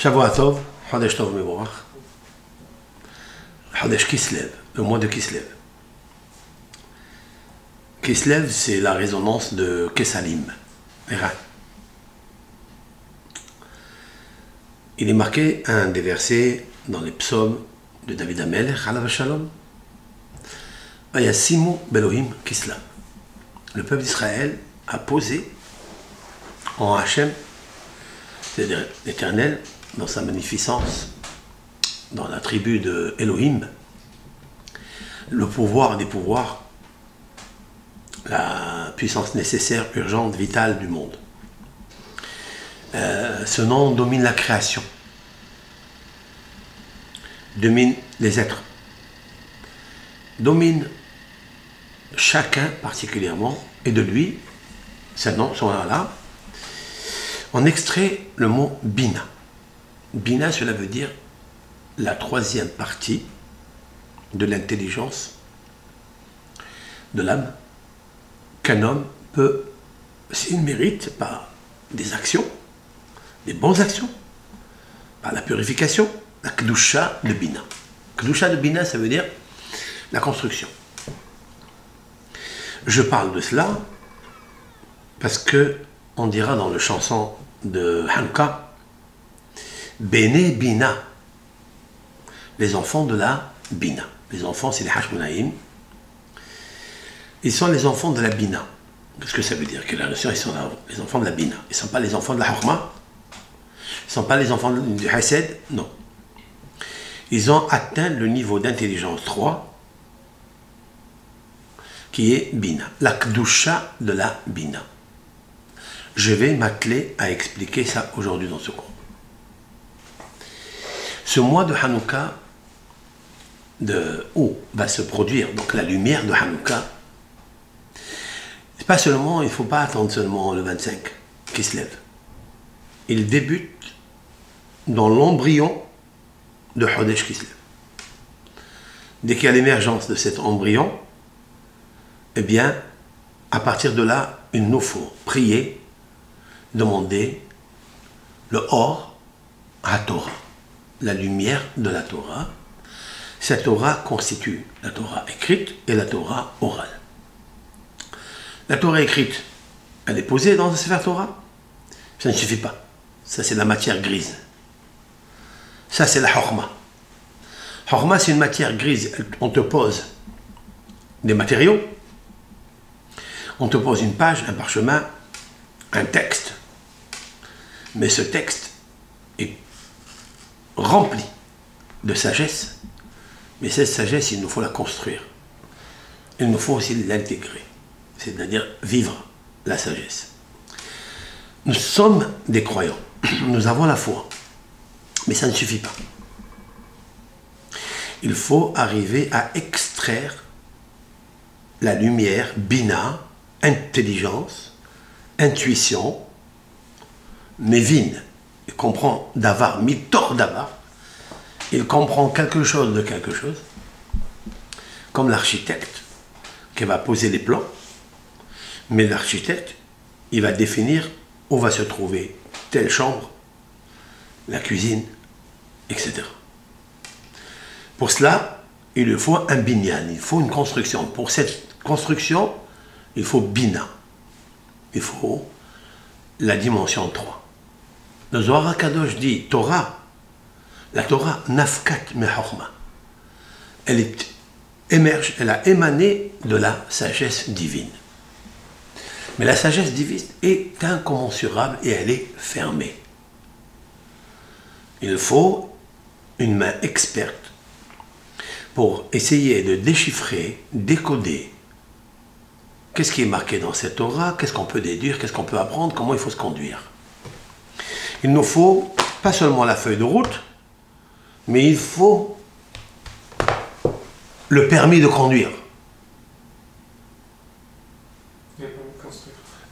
Shavua Tov, Chodesh Tov Mevorach, Chodesh Kislev, le mois de Kislev. Kislev, c'est la résonance de Kesalim, les reins. Il est marqué un des versets dans les psaumes de David Amelech, Alav Shalom, Vayasimu Belohim Kislev. Le peuple d'Israël a posé en Hachem, c'est-à-dire l'Éternel, dans sa magnificence, dans la tribu de Elohim, le pouvoir des pouvoirs, la puissance nécessaire, urgente, vitale du monde. Ce nom domine la création, domine les êtres, domine chacun particulièrement, et de lui, ce nom, son nom-là, on extrait le mot Bina. Bina, cela veut dire la troisième partie de l'intelligence de l'âme qu'un homme peut, s'il mérite, par des actions, des bonnes actions, par la purification, la Kedusha de Bina. Kedusha de Bina, ça veut dire la construction. Je parle de cela parce que on dira dans le chanson de Hanouka, Bene Bina, les enfants de la Bina. Les enfants, c'est les Hashmonaïm. Ils sont les enfants de la Bina. Qu'est-ce que ça veut dire? Que la notion, ils sont les enfants de la Bina. Ils ne sont pas les enfants de la Hokma. Ils ne sont pas les enfants du Hesed. Non. Ils ont atteint le niveau d'intelligence 3 qui est Bina. La Kedusha de la Bina. Je vais m'atteler à expliquer ça aujourd'hui dans ce cours. Ce mois de Hanouka, où va se produire donc la lumière de Hanouka, c'est pas seulement, il ne faut pas attendre seulement le 25 qui se lève. Il débute dans l'embryon de Chodesh qui se lève. Dès qu'il y a l'émergence de cet embryon, eh bien, à partir de là, il nous faut prier, demander le Or à Torah, la lumière de la Torah. Cette Torah constitue la Torah écrite et la Torah orale. La Torah écrite, elle est posée dans le Sefer Torah. Ça ne suffit pas. Ça, c'est la matière grise. Ça, c'est la Chorma. Chorma, c'est une matière grise. On te pose des matériaux. On te pose une page, un parchemin, un texte. Mais ce texte est rempli de sagesse. Mais cette sagesse, il nous faut la construire. Il nous faut aussi l'intégrer. C'est-à-dire vivre la sagesse. Nous sommes des croyants. Nous avons la foi. Mais ça ne suffit pas. Il faut arriver à extraire la lumière, bina, intelligence, intuition, Mévin. Il comprend d'avar, mitor d'avar. Il comprend quelque chose de quelque chose. Comme l'architecte qui va poser les plans. Mais l'architecte, il va définir où va se trouver telle chambre, la cuisine, etc. Pour cela, il lui faut un binyan, il faut une construction. Pour cette construction, il faut bina. Il faut la dimension 3. Le Zohar HaKadosh dit Torah, la Torah nafkat mehorma. Elle émerge, elle a émané de la sagesse divine. Mais la sagesse divine est incommensurable et elle est fermée. Il faut une main experte pour essayer de déchiffrer, décoder qu'est-ce qui est marqué dans cette Torah, qu'est-ce qu'on peut déduire, qu'est-ce qu'on peut apprendre, comment il faut se conduire. Il nous faut pas seulement la feuille de route, mais il faut le permis de conduire.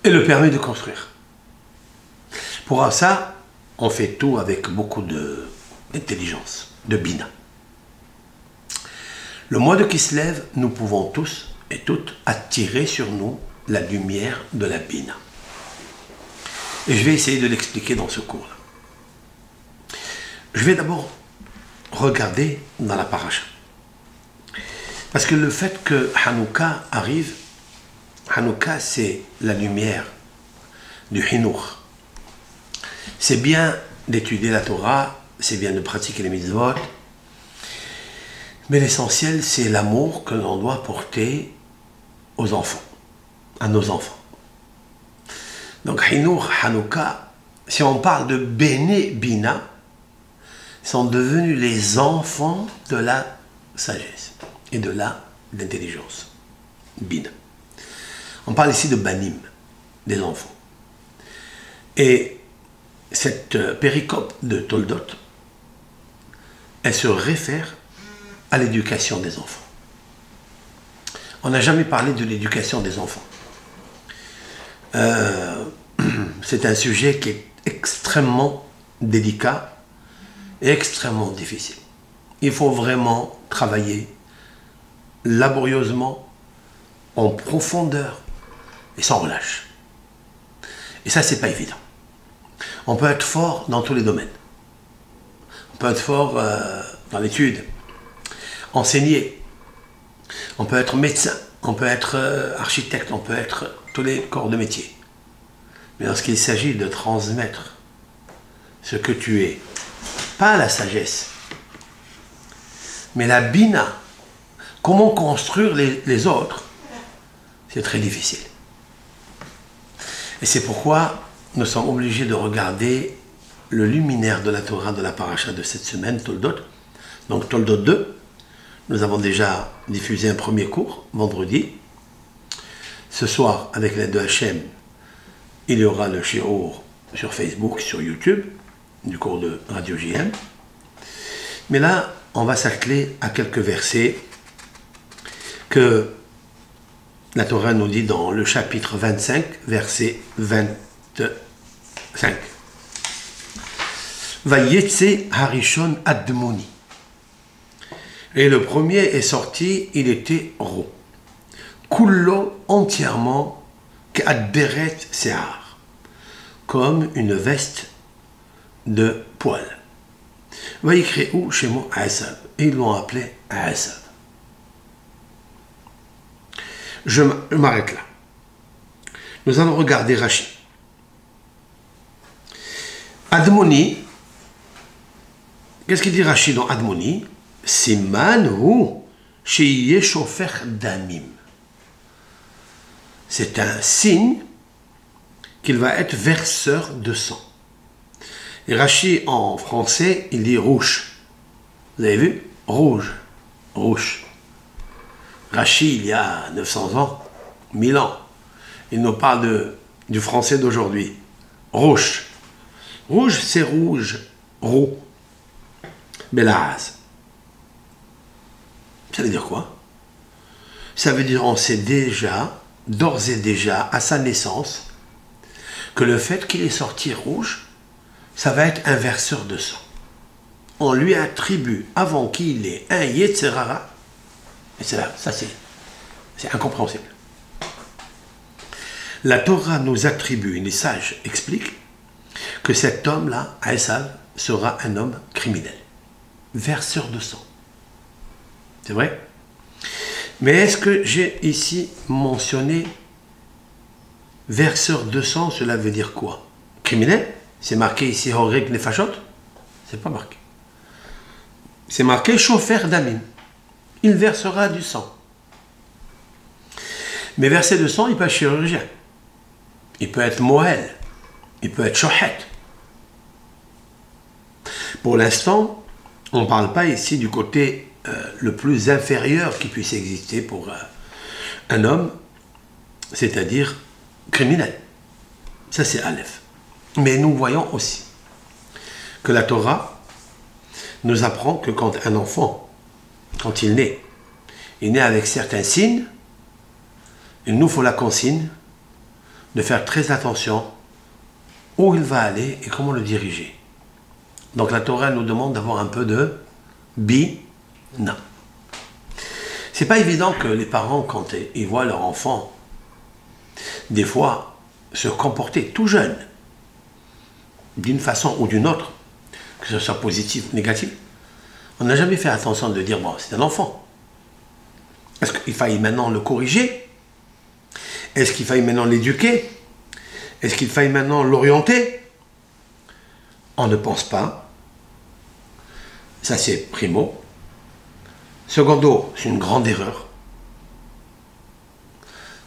Et le permis de construire. Pour ça, on fait tout avec beaucoup d'intelligence, de bina. Le mois de Kislev, nous pouvons tous et toutes attirer sur nous la lumière de la bina. Et je vais essayer de l'expliquer dans ce cours-là. Je vais d'abord regarder dans la paracha. Parce que le fait que Hanouka arrive, Hanouka c'est la lumière du Hinour. C'est bien d'étudier la Torah, c'est bien de pratiquer les mitzvot, mais l'essentiel c'est l'amour que l'on doit porter aux enfants, à nos enfants. Donc Hinour, Hanouka, si on parle de Béné Bina, sont devenus les enfants de la sagesse et de l'intelligence. Bina. On parle ici de Banim, des enfants. Et cette péricope de Toldot, elle se réfère à l'éducation des enfants. On n'a jamais parlé de l'éducation des enfants. C'est un sujet qui est extrêmement délicat et extrêmement difficile. Il faut vraiment travailler laborieusement, en profondeur et sans relâche. Et ça, c'est pas évident. On peut être fort dans tous les domaines. On peut être fort dans l'étude, enseigner. On peut être médecin, on peut être architecte, on peut être tous les corps de métier. Mais lorsqu'il s'agit de transmettre ce que tu es, pas la sagesse, mais la bina, comment construire les autres, c'est très difficile. Et c'est pourquoi nous sommes obligés de regarder le luminaire de la Torah de la paracha de cette semaine, Toldot. Donc Toldot 2, nous avons déjà diffusé un premier cours, vendredi. Ce soir, avec l'aide de Hachem, il y aura le shiur sur Facebook, sur YouTube, du cours de Radio JM. Mais là, on va s'atteler à quelques versets que la Torah nous dit dans le chapitre 25, verset 25. Vayetse harishon admoni. Et le premier est sorti, il était roux. Kullo entièrement, k'adberet se'ar, comme une veste de poil. Vayikre'u shemo Asav. Et ils l'ont appelé Asav. Je m'arrête là. Nous allons regarder Rashi. Admoni, qu'est-ce qu'il dit Rashi dans Admoni? Siman hu sheyeh shofer damim. C'est un signe qu'il va être verseur de sang. Et Rashi en français, il dit rouge. Vous avez vu? Rouge. Rouge. Rashi, il y a 900 ans, 1000 ans, il nous parle du français d'aujourd'hui. Rouge. Rouge, c'est rouge. Roux. Belaz. Ça veut dire quoi? Ça veut dire on sait déjà, d'ores et déjà, à sa naissance, que le fait qu'il est sorti rouge, ça va être un verseur de sang. On lui attribue, avant qu'il ait un Yetzerara, et c'est là, ça c'est incompréhensible. La Torah nous attribue, et les sages expliquent, que cet homme-là, Esav, sera un homme criminel, verseur de sang. C'est vrai? Mais est-ce que j'ai ici mentionné verseur de sang, cela veut dire quoi? Criminel? C'est marqué ici Horeg Nefashot? C'est pas marqué. C'est marqué Shofer Damim. Il versera du sang. Mais verser de sang, il peut être chirurgien. Il peut être Moël. Il peut être Shohet. Pour l'instant, on ne parle pas ici du côté le plus inférieur qui puisse exister pour un homme, c'est-à-dire criminel. Ça, c'est Aleph. Mais nous voyons aussi que la Torah nous apprend que quand un enfant, quand il naît avec certains signes, il nous faut la consigne de faire très attention où il va aller et comment le diriger. Donc la Torah nous demande d'avoir un peu de bina. C'est pas évident que les parents, quand ils voient leur enfant, des fois, se comporter tout jeune, d'une façon ou d'une autre, que que ce soit positif ou négatif, on n'a jamais fait attention de dire, bon, c'est un enfant. Est-ce qu'il faille maintenant le corriger? Est-ce qu'il faille maintenant l'éduquer? Est-ce qu'il faille maintenant l'orienter? On ne pense pas. Ça, c'est primo. Secondo, c'est une grande erreur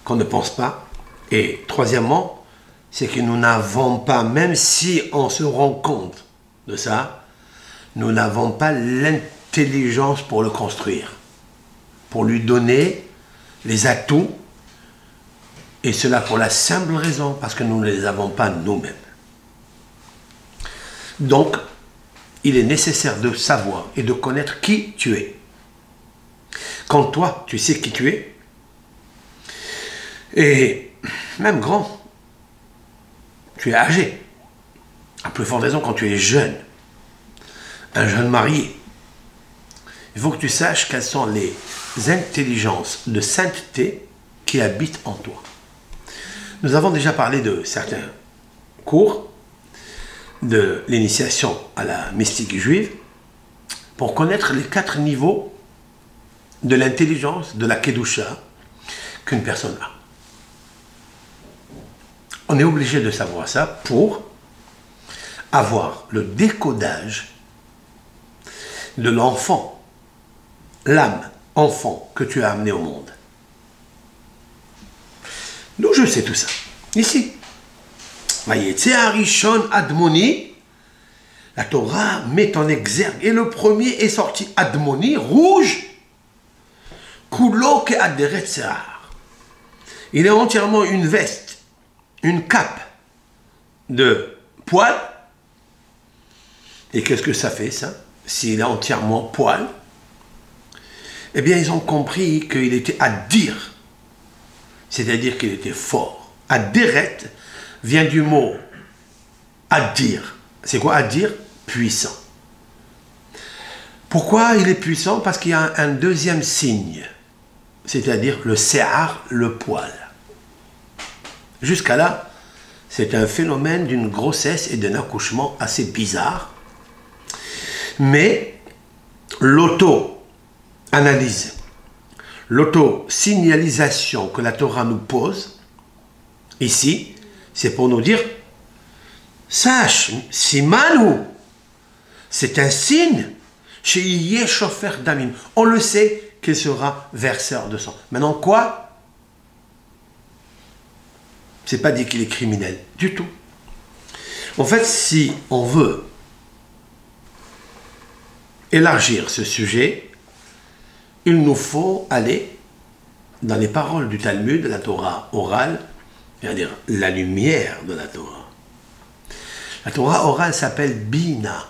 qu'on ne pense pas. Et troisièmement, c'est que nous n'avons pas, même si on se rend compte de ça, nous n'avons pas l'intelligence pour le construire, pour lui donner les atouts, et cela pour la simple raison, parce que nous ne les avons pas nous-mêmes. Donc, il est nécessaire de savoir et de connaître qui tu es. Quand toi, tu sais qui tu es, et même grand, tu es âgé, à plus forte raison quand tu es jeune, un jeune marié, il faut que tu saches quelles sont les intelligences de sainteté qui habitent en toi. Nous avons déjà parlé de certains cours de l'initiation à la mystique juive pour connaître les 4 niveaux de l'intelligence de la Kedusha qu'une personne a. On est obligé de savoir ça pour avoir le décodage de l'enfant, l'âme enfant que tu as amené au monde. D'où je sais tout ça? Ici. Vayetze Arishon Admoni, la Torah met en exergue, et le premier est sorti Admoni, rouge, Kulo ke aderet se'ar. Il est entièrement une veste, une cape de poil. Et qu'est-ce que ça fait, ça? S'il est entièrement poil, eh bien, ils ont compris qu'il était à dire, c'est-à-dire qu'il était fort. Aderet vient du mot adir. C'est quoi adir? Puissant. Pourquoi il est puissant? Parce qu'il y a un deuxième signe, c'est-à-dire le se'ar, le poil. Jusqu'à là, c'est un phénomène d'une grossesse et d'un accouchement assez bizarre. Mais l'auto-analyse, l'auto-signalisation que la Torah nous pose, ici, c'est pour nous dire, sache, Simanu, c'est un signe, chez Yeshofer Damim. On le sait qu'il sera verseur de sang. Maintenant, quoi? C'est pas dit qu'il est criminel, du tout. En fait, si on veut élargir ce sujet, il nous faut aller dans les paroles du Talmud, la Torah orale, c'est-à-dire la lumière de la Torah. La Torah orale s'appelle Bina.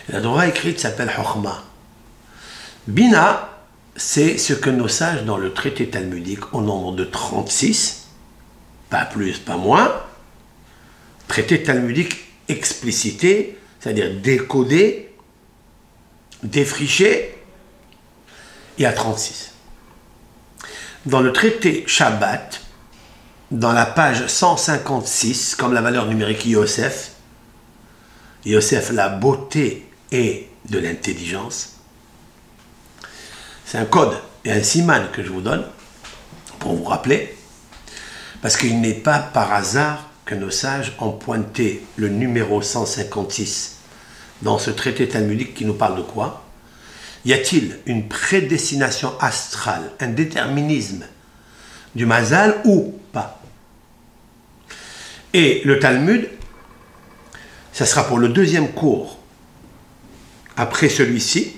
Et la Torah écrite s'appelle Chokhma. Bina, c'est ce que nos sages dans le traité talmudique, au nombre de 36, pas plus, pas moins, traité talmudique explicité, c'est-à-dire décodé, défriché, il y a 36. Dans le traité Shabbat, dans la page 156, comme la valeur numérique Yosef, Yosef, la beauté et de l'intelligence, c'est un code et un siman que je vous donne pour vous rappeler, parce qu'il n'est pas par hasard que nos sages ont pointé le numéro 156 dans ce traité talmudique qui nous parle de quoi? Y a-t-il une prédestination astrale, un déterminisme du Mazal ou pas? Et le Talmud, ça sera pour le deuxième cours. Après celui-ci,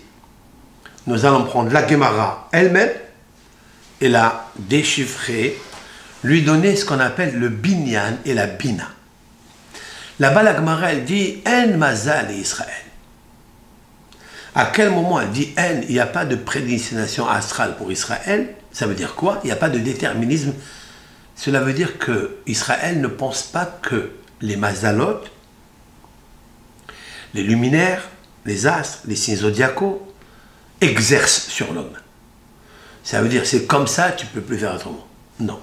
nous allons prendre la Gemara elle-même et la déchiffrer, lui donner ce qu'on appelle le binyan et la bina. Là-bas, la Gemara, elle dit « En mazal et Israël ». À quel moment elle dit « En », il n'y a pas de prédestination astrale pour Israël. Ça veut dire quoi? Il n'y a pas de déterminisme. Cela veut dire que Israël ne pense pas que les mazalot, les luminaires, les astres, les signes zodiacaux, exercent sur l'homme. Ça veut dire c'est comme ça, tu ne peux plus faire autrement. Non.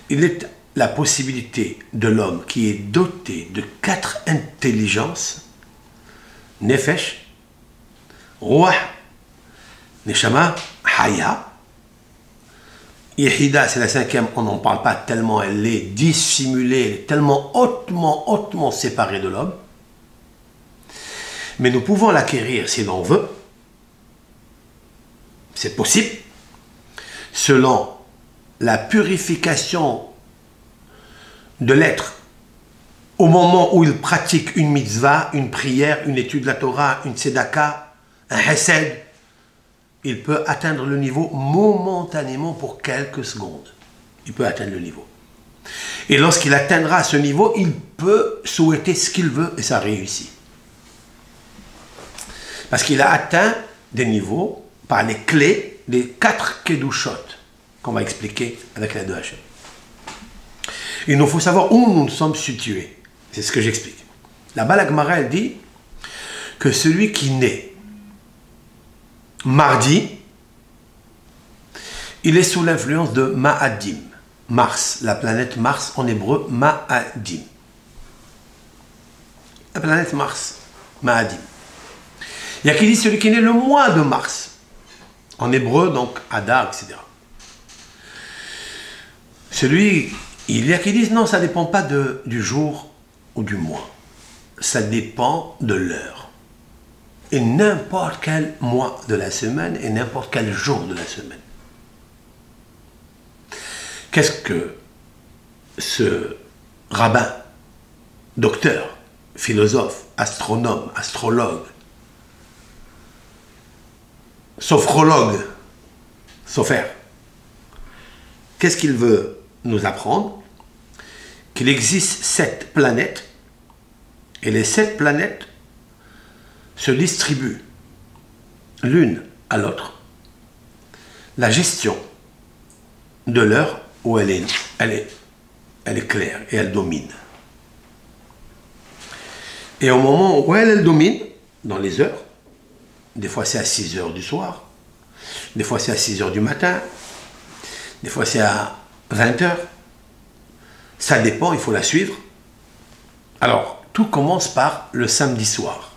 Il est la possibilité de l'homme qui est doté de 4 intelligences Nefesh, Ruah, Neshama, Haya. Yehida, c'est la cinquième, on n'en parle pas tellement, elle est dissimulée, elle est tellement hautement séparée de l'homme. Mais nous pouvons l'acquérir si l'on veut. C'est possible. Selon la purification de l'être au moment où il pratique une mitzvah, une prière, une étude de la Torah, une tzedaka, un hesed, il peut atteindre le niveau momentanément pour quelques secondes. Il peut atteindre le niveau. Et lorsqu'il atteindra ce niveau, il peut souhaiter ce qu'il veut et ça réussit. Parce qu'il a atteint des niveaux par les clés des 4 Kedushot qu'on va expliquer avec la 2H. Il nous faut savoir où nous sommes situés. C'est ce que j'explique. Là-bas, la Gemara, elle dit que celui qui naît mardi, il est sous l'influence de Ma'adim, Mars, la planète Mars en hébreu, Ma'adim. La planète Mars, Ma'adim. Il y a qui dit celui qui est né le mois de mars, en hébreu, donc Adar, etc. Il y a qui disent non, ça ne dépend pas du jour ou du mois. Ça dépend de l'heure. Et n'importe quel mois de la semaine et n'importe quel jour de la semaine. Qu'est-ce que ce rabbin, docteur, philosophe, astronome, astrologue, sophrologue, sopher, qu'est-ce qu'il veut nous apprendre? Qu'il existe 7 planètes et les 7 planètes se distribuent l'une à l'autre la gestion de l'heure où elle est claire et elle domine. Et au moment où elle domine, dans les heures, des fois c'est à 6 heures du soir, des fois c'est à 6 heures du matin, des fois c'est à 20 heures. Ça dépend, il faut la suivre. Alors, tout commence par le samedi soir.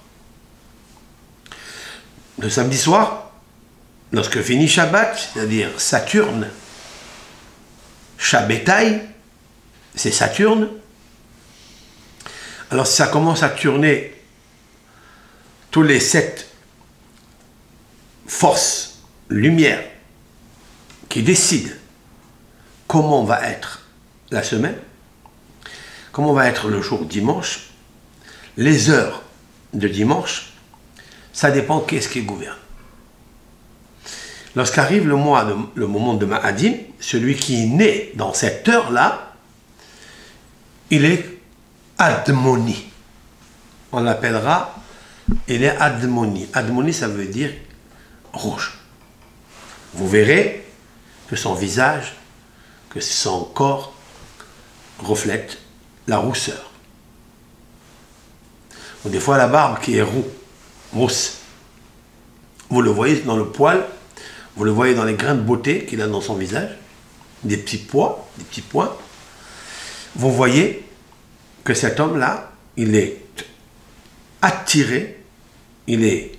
Le samedi soir, lorsque finit Shabbat, c'est-à-dire Saturne, Shabbatai, c'est Saturne. Alors, ça commence à tourner tous les 7 forces, lumières, qui décident comment va être la semaine, comment va être le jour dimanche, les heures de dimanche, ça dépend qu'est-ce qui gouverne. Lorsqu'arrive le moment de Ma'adim, celui qui est né dans cette heure-là, il est Admoni. On l'appellera, il est Admoni. Admoni, ça veut dire rouge. Vous verrez que son visage, que son corps reflète la rousseur. Ou des fois la barbe qui est rousse. Vous le voyez dans le poil, vous le voyez dans les grains de beauté qu'il a dans son visage, des petits pois, des petits points. Vous voyez que cet homme-là, il est attiré, il est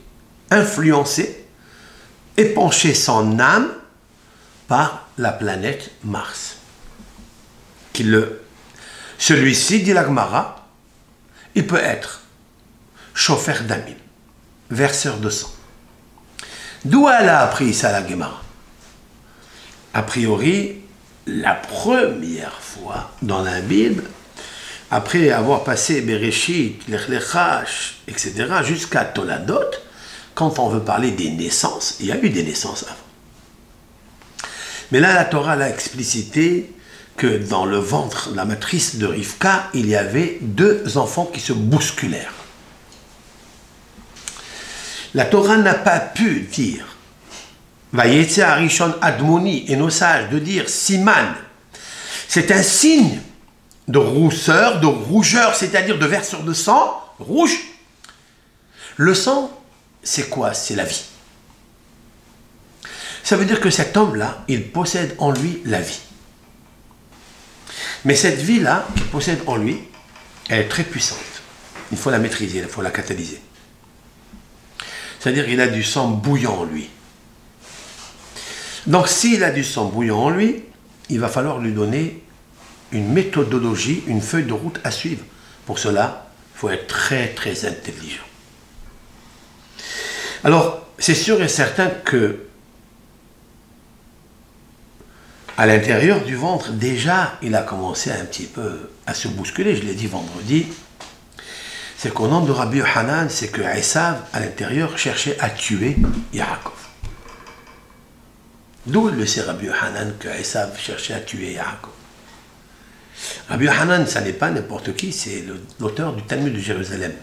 influencé, épanché son âme par la planète Mars. Celui-ci, dit la Gemara, il peut être chauffeur d'amim, verseur de sang. D'où elle a appris ça, la Gemara? A priori, la première fois dans la Bible, après avoir passé Bereshit, Lech Lechash, etc., jusqu'à Toladot, quand on veut parler des naissances, il y a eu des naissances avant. Mais là, la Torah l'a explicité que dans le ventre, la matrice de Rivka, il y avait 2 enfants qui se bousculèrent. La Torah n'a pas pu dire Vayetze Arishon Admoni, et nos sages de dire Siman. C'est un signe de rousseur, de rougeur, c'est-à-dire de verseur de sang, rouge. Le sang, c'est quoi? C'est la vie. Ça veut dire que cet homme-là, il possède en lui la vie. Mais cette vie-là, qu'il possède en lui, elle est très puissante. Il faut la maîtriser, il faut la catalyser. C'est-à-dire qu'il a du sang bouillant en lui. Donc s'il a du sang bouillant en lui, il va falloir lui donner une méthodologie, une feuille de route à suivre. Pour cela, il faut être très très intelligent. Alors, c'est sûr et certain que à l'intérieur du ventre, déjà, il a commencé un petit peu à se bousculer. Je l'ai dit vendredi. C'est qu'au nom de Rabbi Yohanan, c'est que Esav, à l'intérieur, cherchait à tuer Yaakov. D'où le sait Rabbi Yohanan que Esav cherchait à tuer Yaakov. Rabbi Yohanan, ça n'est pas n'importe qui, c'est l'auteur du Talmud de Jérusalem.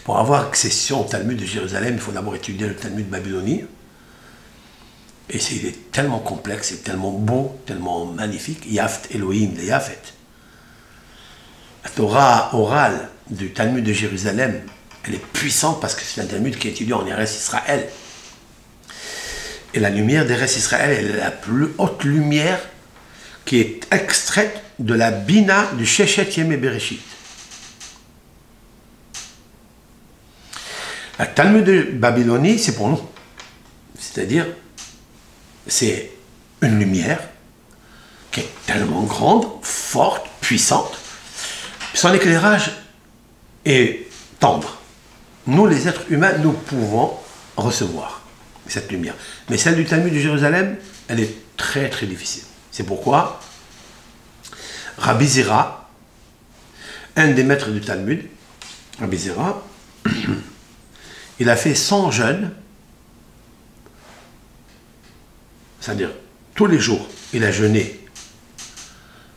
Pour avoir accession au Talmud de Jérusalem, il faut d'abord étudier le Talmud babylonien. Et il est tellement complexe, c'est tellement beau, tellement magnifique. Yaft Elohim, le Yafet. La Torah orale du Talmud de Jérusalem, elle est puissante parce que c'est un Talmud qui est étudié en Eretz Israël. Et la lumière d'Eretz Israël, elle est la plus haute lumière qui est extraite de la Bina du Shechet Yemei Bereshit. La Talmud de Babylonie, c'est pour nous. C'est-à-dire, c'est une lumière qui est tellement grande, forte, puissante. Son éclairage est tendre. Nous, les êtres humains, nous pouvons recevoir cette lumière. Mais celle du Talmud de Jérusalem, elle est très très difficile. C'est pourquoi Rabbi Zera, un des maîtres du Talmud, Rabbi Zera, il a fait 100 jeûnes, c'est-à-dire tous les jours, il a jeûné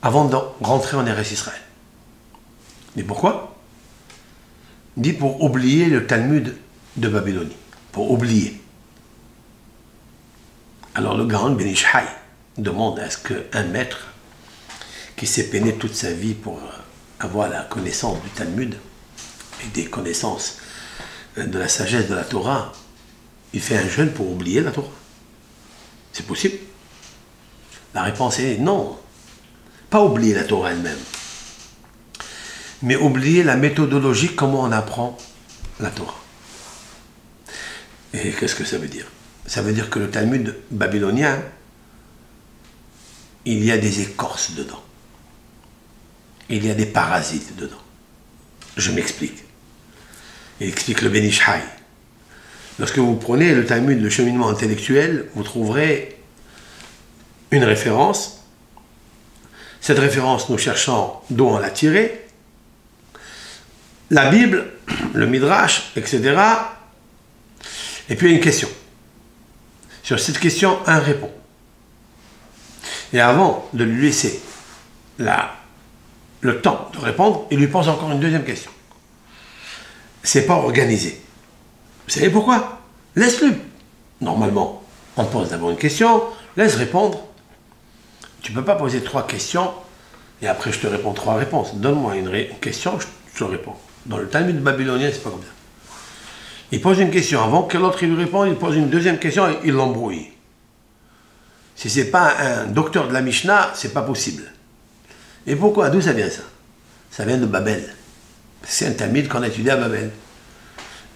avant de rentrer en Eretz Israël. Mais pourquoi? Il dit pour oublier le Talmud de Babylonie, pour oublier. Alors le Gaon Ben Ish Hai demande à ce qu'un maître qui s'est peiné toute sa vie pour avoir la connaissance du Talmud et des connaissances de la sagesse de la Torah, il fait un jeûne pour oublier la Torah. C'est possible? La réponse est non. Pas oublier la Torah elle-même, mais oublier la méthodologie, comment on apprend la Torah. Et qu'est-ce que ça veut dire? Ça veut dire que le Talmud babylonien, il y a des écorces dedans. Il y a des parasites dedans. Je m'explique. Il explique le Ben Ish Hai. Lorsque vous prenez le Talmud, le cheminement intellectuel, vous trouverez une référence. Cette référence, nous cherchons d'où on l'a tirée. La Bible, le Midrash, etc. Et puis il y a une question. Sur cette question, un répond. Et avant de lui laisser le temps de répondre, il lui pose encore une deuxième question. C'est pas organisé. Vous savez pourquoi? Laisse-le. Normalement, on pose d'abord une question, laisse répondre. Tu ne peux pas poser 3 questions et après je te réponds 3 réponses. Donne-moi une question, je te réponds. Dans le Talmud babylonien, c'est pas comme ça. Il pose une question avant que l'autre lui réponde, il pose une deuxième question et il l'embrouille. Si ce n'est pas un docteur de la Mishnah, c'est pas possible. Et pourquoi? D'où ça vient ça? Ça vient de Babel. C'est un Talmud qu'on a étudié à Babel.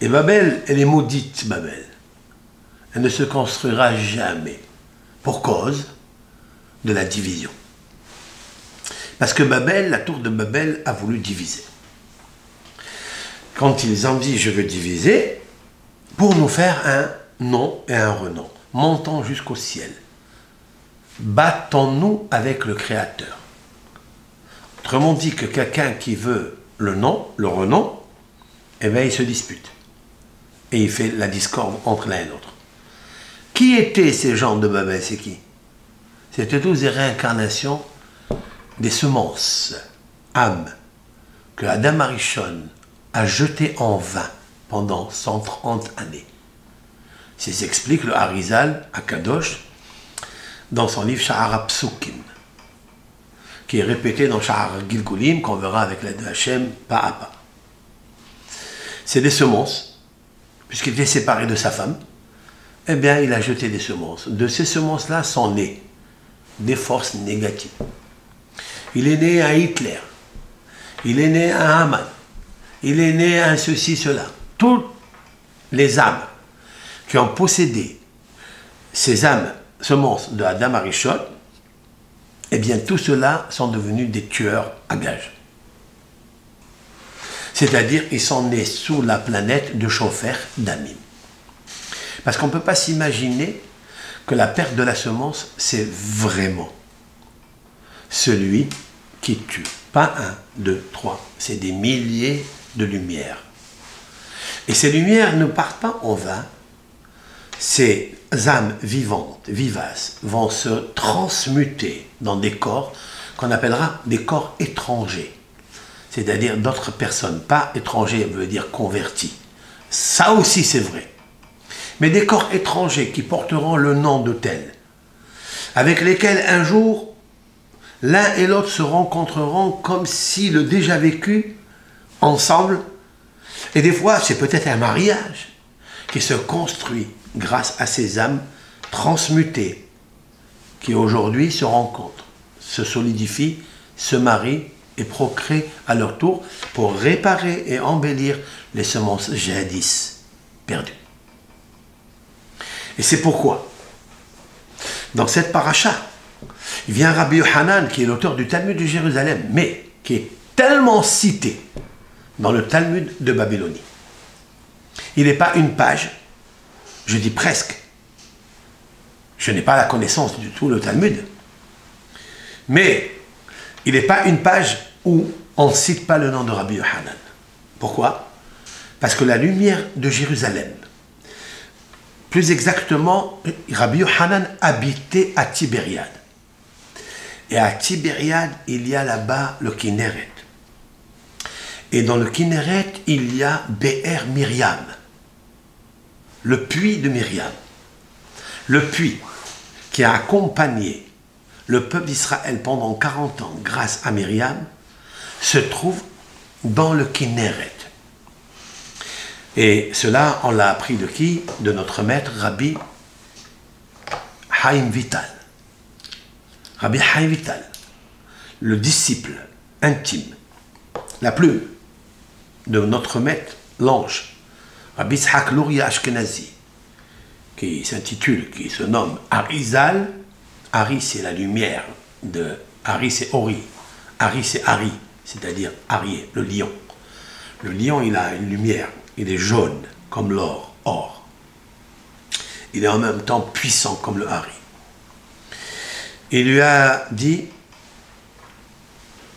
Et Babel, elle est maudite, Babel. Elle ne se construira jamais. Pour cause de la division. Parce que Babel, la tour de Babel, a voulu diviser. Quand ils ont dit « je veux diviser », pour nous faire un nom et un renom, montons jusqu'au ciel. Battons-nous avec le Créateur. Autrement dit que quelqu'un qui veut le nom, le renom, eh bien il se dispute. Et il fait la discorde entre l'un et l'autre. Qui étaient ces gens de Babel? C'est qui? C'était tous des réincarnations des semences, âmes, que Adam Arishon a jetées en vain pendant 130 années. C'est ce qu'explique le Harizal à Kadosh dans son livre Sha'ar Psukim, qui est répété dans Sha'ar Gilgulim, qu'on verra avec l'aide de Hachem pas à pas. C'est des semences, puisqu'il était séparé de sa femme, eh bien il a jeté des semences. De ces semences-là sont nées des forces négatives. Il est né à Hitler, il est né à Haman, il est né à ceci, cela. Toutes les âmes qui ont possédé ces âmes semences de Adam Arishon, eh bien tous ceux-là sont devenus des tueurs à gages. C'est-à-dire ils sont nés sous la planète de Shofar Damim. Parce qu'on ne peut pas s'imaginer que la perte de la semence, c'est vraiment celui qui tue. Pas un, deux, trois. C'est des milliers de lumières. Et ces lumières ne partent pas en vain. Ces âmes vivantes, vivaces, vont se transmuter dans des corps qu'on appellera des corps étrangers. C'est-à-dire d'autres personnes. Pas étrangers veut dire convertis. Ça aussi c'est vrai. Mais des corps étrangers qui porteront le nom de tels, avec lesquels un jour, l'un et l'autre se rencontreront comme si le déjà vécu ensemble. Et des fois, c'est peut-être un mariage qui se construit grâce à ces âmes transmutées, qui aujourd'hui se rencontrent, se solidifient, se marient et procréent à leur tour pour réparer et embellir les semences jadis perdues. Et c'est pourquoi, dans cette paracha, il vient Rabbi Yochanan, qui est l'auteur du Talmud de Jérusalem, mais qui est tellement cité dans le Talmud de Babylonie. Il n'est pas une page, je dis presque. Je n'ai pas la connaissance du tout le Talmud. Mais il n'est pas une page où on ne cite pas le nom de Rabbi Yochanan. Pourquoi? Parce que la lumière de Jérusalem, plus exactement, Rabbi Yochanan habitait à Tibériade. Et à Tibériade, il y a là-bas le Kinneret. Et dans le Kinneret, il y a Be'er Myriam, le puits de Myriam. Le puits qui a accompagné le peuple d'Israël pendant 40 ans grâce à Myriam, se trouve dans le Kinneret. Et cela, on l'a appris de qui? De notre maître, Rabbi Haïm Vital. Rabbi Haïm Vital, le disciple intime, la plume de notre maître, l'ange, Rabbi Yitzhak Luria Ashkenazi, qui s'intitule, qui se nomme Arizal. Ari, c'est la lumière de... Ari, c'est Ori. Ari, c'est Ari, c'est-à-dire Arié, le lion. Le lion, il a une lumière. Il est jaune, comme l'or, or. Il est en même temps puissant, comme le Hari. Il lui a dit,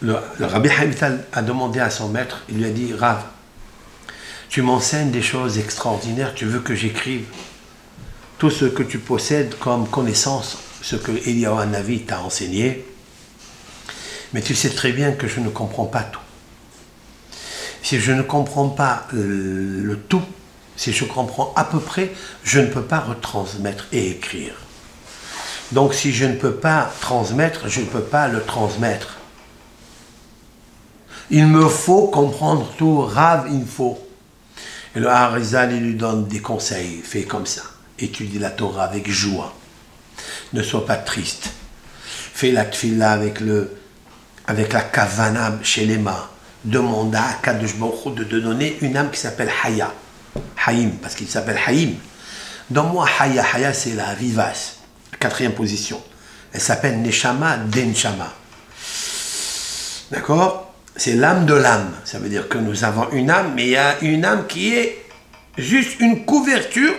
le Rabbi Haïm Vital a demandé à son maître, il lui a dit, Rav, tu m'enseignes des choses extraordinaires, tu veux que j'écrive tout ce que tu possèdes comme connaissance, ce que Eliyahu Hanavi t'a enseigné, mais tu sais très bien que je ne comprends pas tout. Si je ne comprends pas le tout, si je comprends à peu près, je ne peux pas retransmettre et écrire. Donc si je ne peux pas transmettre, je ne peux pas le transmettre. Il me faut comprendre tout, Rav, il faut. Et le Harizal, il lui donne des conseils, fais comme ça. Étudie la Torah avec joie. Ne sois pas triste. Fais la tfila avec la kavana chez les mains. Demande à Kadosh Baruch Hu de te donner une âme qui s'appelle Haya. Haïm, parce qu'il s'appelle Haïm. Donne-moi Haya. Haya, c'est la vivace. Quatrième position. Elle s'appelle Neshama Denshama. D'accord? C'est l'âme de l'âme. Ça veut dire que nous avons une âme, mais il y a une âme qui est juste une couverture,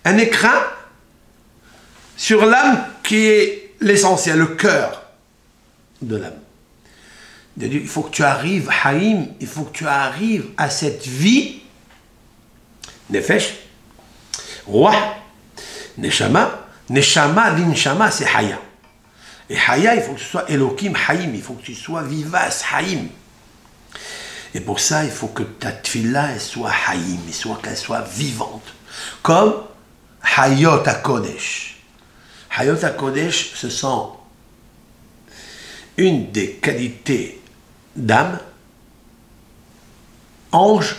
un écrin sur l'âme qui est l'essentiel, le cœur de l'âme. Il faut que tu arrives, Haïm, il faut que tu arrives à cette vie, Nefesh, Roi, Neshama, Neshama, l'Inshama, c'est Haya. Et Haya, il faut que tu sois Elohim, Haïm, il faut que tu sois vivace, Haïm. Et pour ça, il faut que ta tfila, elle soit Haïm, qu'elle soit vivante. Comme Hayot HaKodesh. Hayot HaKodesh, ce sont une des qualités d'âme, ange,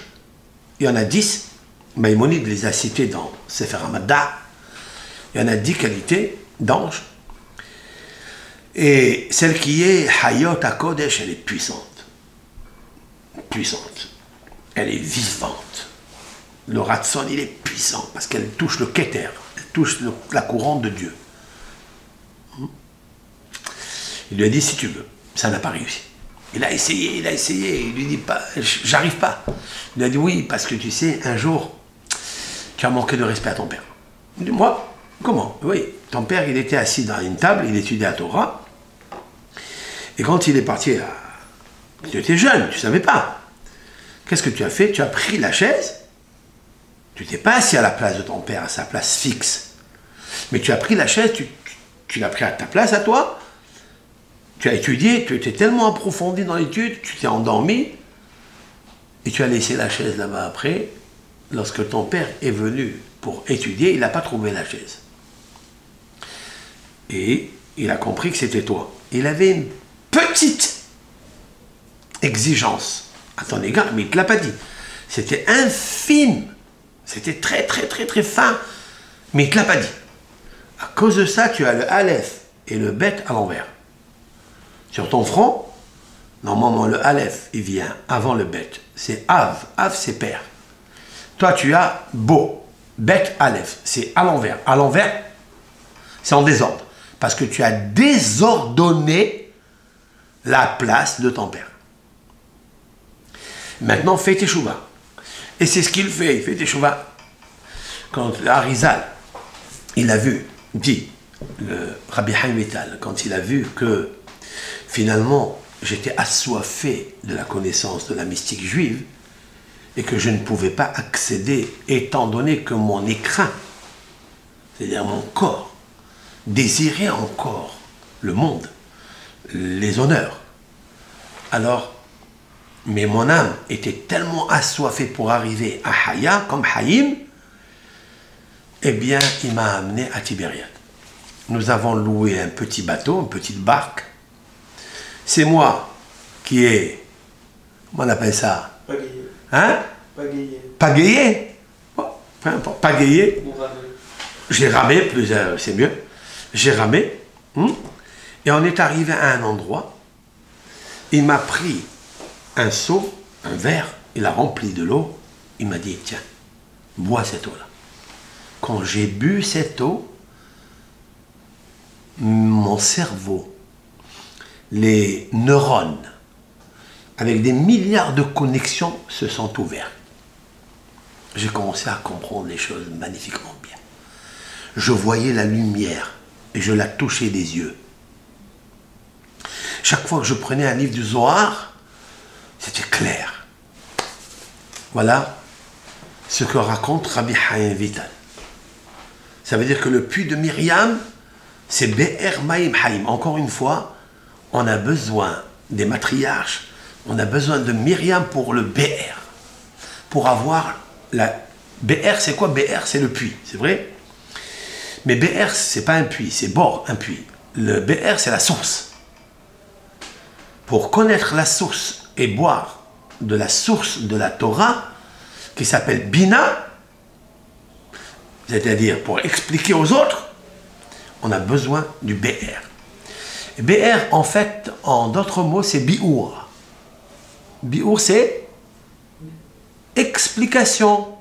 il y en a 10, Maïmonide les a cités dans Sefer Hamadda, il y en a 10 qualités d'ange, et celle qui est Hayot HaKodesh, elle est puissante, elle est vivante, Le ratson, il est puissant parce qu'elle touche le Keter, elle touche la couronne de Dieu. Il lui a dit, si tu veux. Ça n'a pas réussi. Il a essayé, il lui dit, pas, j'arrive pas. Il lui a dit, oui, parce que tu sais, un jour, tu as manqué de respect à ton père. Il dit, moi, comment? Oui, ton père, il était assis dans une table, il étudiait la Torah. Et quand il est parti, tu étais jeune, tu ne savais pas. Qu'est-ce que tu as fait? Tu as pris la chaise, tu t'es pas assis à la place de ton père, à sa place fixe. Mais tu as pris la chaise, tu l'as pris à ta place, à toi. Tu as étudié, tu étais tellement approfondi dans l'étude, tu t'es endormi. Et tu as laissé la chaise là-bas après. Lorsque ton père est venu pour étudier, il n'a pas trouvé la chaise. Et il a compris que c'était toi. Il avait une petite exigence à ton égard, mais il ne te l'a pas dit. C'était infime. C'était très, très, très, très fin. Mais il ne te l'a pas dit. À cause de ça, tu as le Aleph et le Bet à l'envers. Sur ton front, normalement, le Aleph, il vient avant le Bet. C'est Av. Av, c'est père. Toi, tu as Bo. Bet, Aleph. C'est à l'envers. À l'envers, c'est en désordre. Parce que tu as désordonné la place de ton père. Maintenant, fais tes chouvas. Et c'est ce qu'il fait. Il fait tes chouvas. Quand Arizal, il a vu, dit, le Rabbi Haim Vital, quand il a vu que finalement, j'étais assoiffé de la connaissance de la mystique juive et que je ne pouvais pas accéder, étant donné que mon écrin, c'est-à-dire mon corps, désirait encore le monde, les honneurs. Alors, mais mon âme était tellement assoiffée pour arriver à Haya, comme Haïm, eh bien, il m'a amené à Tibériade. Nous avons loué un petit bateau, une petite barque. C'est moi qui ai, comment on appelle ça? Pagayé. Hein? Pagayé. Pagayé? Bon, peu importe, pagayé. Ou ramé. J'ai ramé, c'est mieux. J'ai ramé. Et on est arrivé à un endroit. Il m'a pris un seau, un verre, il a rempli de l'eau. Il m'a dit, tiens, bois cette eau-là. Quand j'ai bu cette eau, mon cerveau, les neurones, avec des milliards de connexions, se sont ouverts. J'ai commencé à comprendre les choses magnifiquement bien. Je voyais la lumière et je la touchais des yeux. Chaque fois que je prenais un livre du Zohar, c'était clair. Voilà ce que raconte Rabbi Haim Vital. Ça veut dire que le puits de Myriam, c'est Be'er Maim Haim. Encore une fois, on a besoin des matriarches, on a besoin de Myriam pour le Be'er. Pour avoir la... Be'er, c'est quoi Be'er? C'est le puits, c'est vrai? Mais Be'er, c'est pas un puits, c'est bord, un puits. Le Be'er, c'est la source. Pour connaître la source et boire de la source de la Torah, qui s'appelle Bina, c'est-à-dire pour expliquer aux autres, on a besoin du Be'er. Et Be'er, en fait, en d'autres mots, c'est Biour. Biour, c'est explication,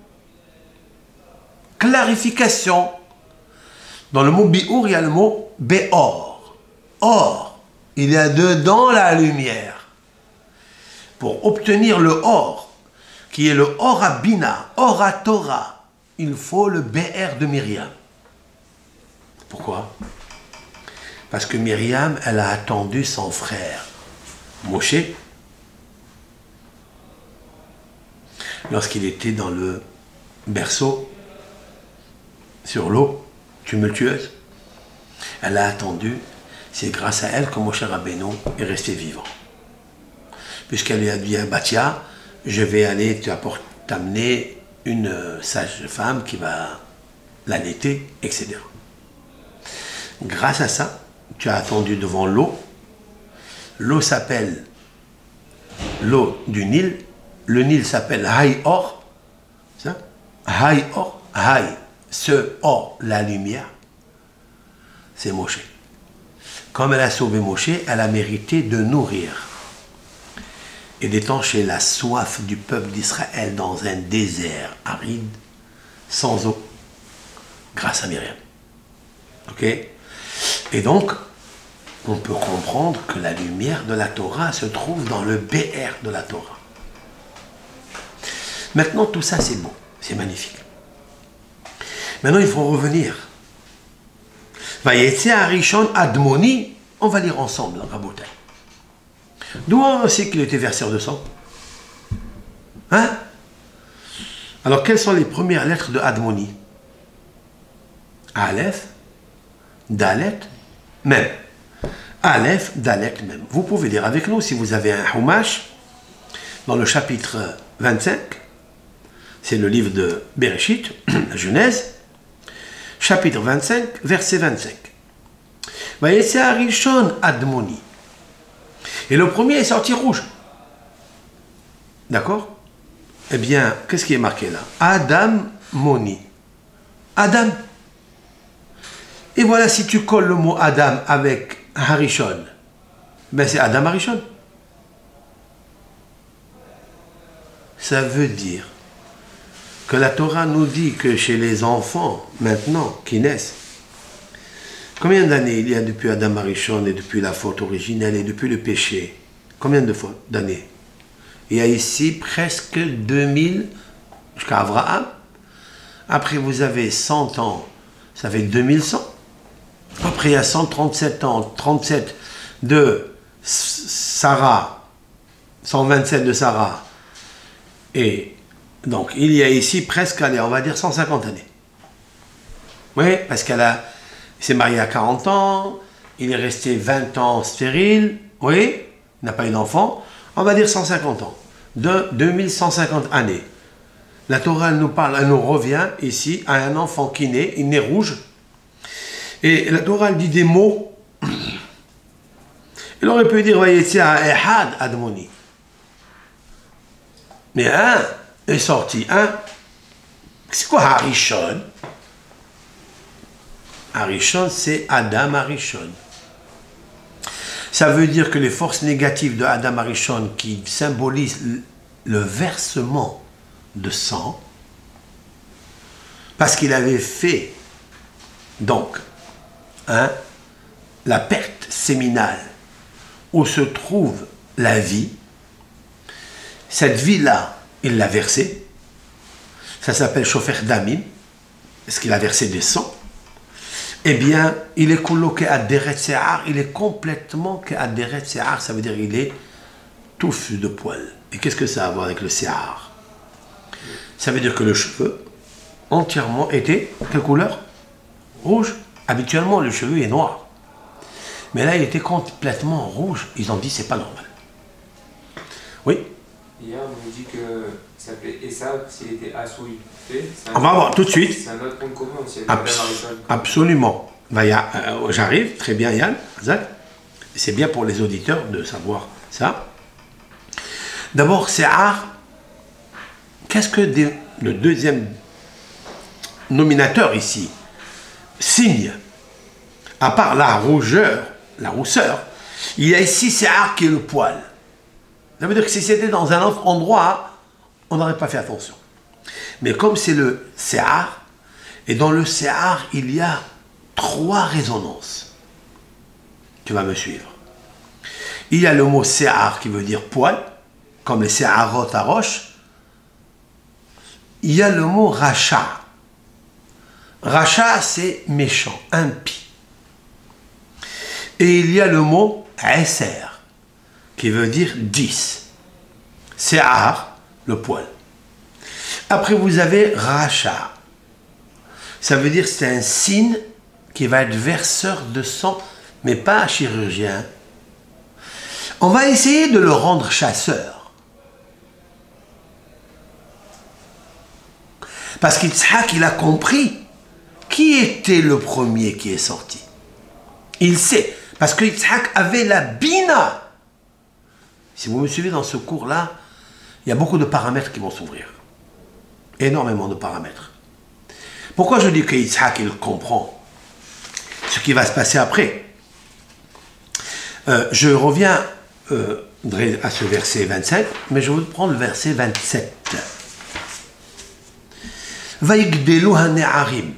clarification. Dans le mot Biour, il y a le mot Be'or. Or, il y a dedans la lumière. Pour obtenir le Or, qui est le Or à Bina, Or à Torah, il faut le Be'er de Myriam. Pourquoi? Parce que Myriam, elle a attendu son frère, Moshe, lorsqu'il était dans le berceau, sur l'eau tumultueuse. Elle a attendu, c'est grâce à elle que Moshe Rabbeinu est resté vivant. Puisqu'elle lui a dit à Batia, je vais aller t'amener une sage femme qui va l'allaiter, etc. Grâce à ça, tu as attendu devant l'eau. L'eau s'appelle l'eau du Nil. Le Nil s'appelle Haï-Or. Haï-Or. Haï, ce Or, la lumière, c'est Moshe. Comme elle a sauvé Moshe, elle a mérité de nourrir. et d'étancher la soif du peuple d'Israël dans un désert aride, sans eau, grâce à Myriam. Ok? Et donc, on peut comprendre que la lumière de la Torah se trouve dans le BR de la Torah. Maintenant, tout ça, c'est beau, c'est magnifique. Maintenant, il faut revenir. Vayetze Arishon Admoni, on va lire ensemble, Rabotai. D'où on sait qu'il était verseur de sang? Hein? Alors, quelles sont les premières lettres de Admoni? Aleph, Dalet, Mem. Aleph, Dalet, Mem. Vous pouvez lire avec nous si vous avez un Humash, dans le chapitre 25, c'est le livre de Bereshit, la Genèse, chapitre 25, verset 25. Vayetze Arishon Admoni. Et le premier est sorti rouge. D'accord? Eh bien, qu'est-ce qui est marqué là? Adam Moni. Adam. Et voilà, si tu colles le mot Adam avec Harishon, ben c'est Adam Harishon. Ça veut dire que la Torah nous dit que chez les enfants, maintenant, qui naissent, combien d'années il y a depuis Adam Harishon et depuis la faute originelle et depuis le péché? Combien d'années? Il y a ici presque 2000 jusqu'à Abraham. Après, vous avez 100 ans, ça fait 2100. Après, il y a 137 ans, 37 de Sarah, 127 de Sarah. Et donc, il y a ici presque, allez, on va dire 150 années. Oui, parce qu'elle s'est mariée à 40 ans, il est resté 20 ans stérile, oui, il n'a pas eu d'enfant, on va dire 150 ans, de 2150 années. La Torah nous parle, elle nous revient ici à un enfant qui naît, il naît rouge, et la Torah elle dit des mots. Il aurait pu dire, voyez, à Ehad Admoni. Mais un est sorti, un. C'est quoi Harishon? Harishon, c'est Adam Harishon. Ça veut dire que les forces négatives de Adam Harishon qui symbolisent le versement de sang, parce qu'il avait fait donc la perte séminale où se trouve la vie, cette vie-là, il l'a versée, ça s'appelle Shofer Damim, parce qu'il a versé du sang, eh bien, il est coloqué à Deret Se'ar, il est complètement à Deret Se'ar, ça veut dire qu'il est touffu de poils. Et qu'est-ce que ça a à voir avec le Se'ar? Ça veut dire que le cheveu, entièrement, était, quelle couleur? Rouge. Habituellement, le cheveu est noir. Mais là, il était complètement rouge. Ils ont dit, c'est pas normal. Oui? Hier, on nous dit que ça s'appelait Esav, s'il était Assoui. On va voir tout de suite. C'est un autre compte commun aussi. Absolument. J'arrive, très bien Yann, c'est bien pour les auditeurs de savoir ça. D'abord, Se'ar, qu'est-ce que le deuxième nominateur ici signe? À part la rougeur, la rousseur, il y a ici Se'ar qui est le poil. Ça veut dire que si c'était dans un autre endroit, on n'aurait pas fait attention. Mais comme c'est le Se'ar, et dans le Se'ar, il y a 3 résonances. Tu vas me suivre. Il y a le mot Se'ar qui veut dire poil, comme les Se'arot à roche. Il y a le mot Racha. Racha, c'est méchant, impie. Et il y a le mot Eser, qui veut dire 10. Se'ar, le poil. Après, vous avez Racha. Ça veut dire que c'est un signe qui va être verseur de sang, mais pas chirurgien. On va essayer de le rendre chasseur. Parce qu'Yitzhak, il a compris qui était le premier qui est sorti. Il sait, parce que Yitzhak avait la bina. Si vous me suivez dans ce cours-là, il y a beaucoup de paramètres qui vont s'ouvrir. Énormément de paramètres. Pourquoi je dis que Yitzhak, il comprend ce qui va se passer après? Je reviens à ce verset 27, mais je vais prendre le verset 27. Vaïgdelu hane'arim.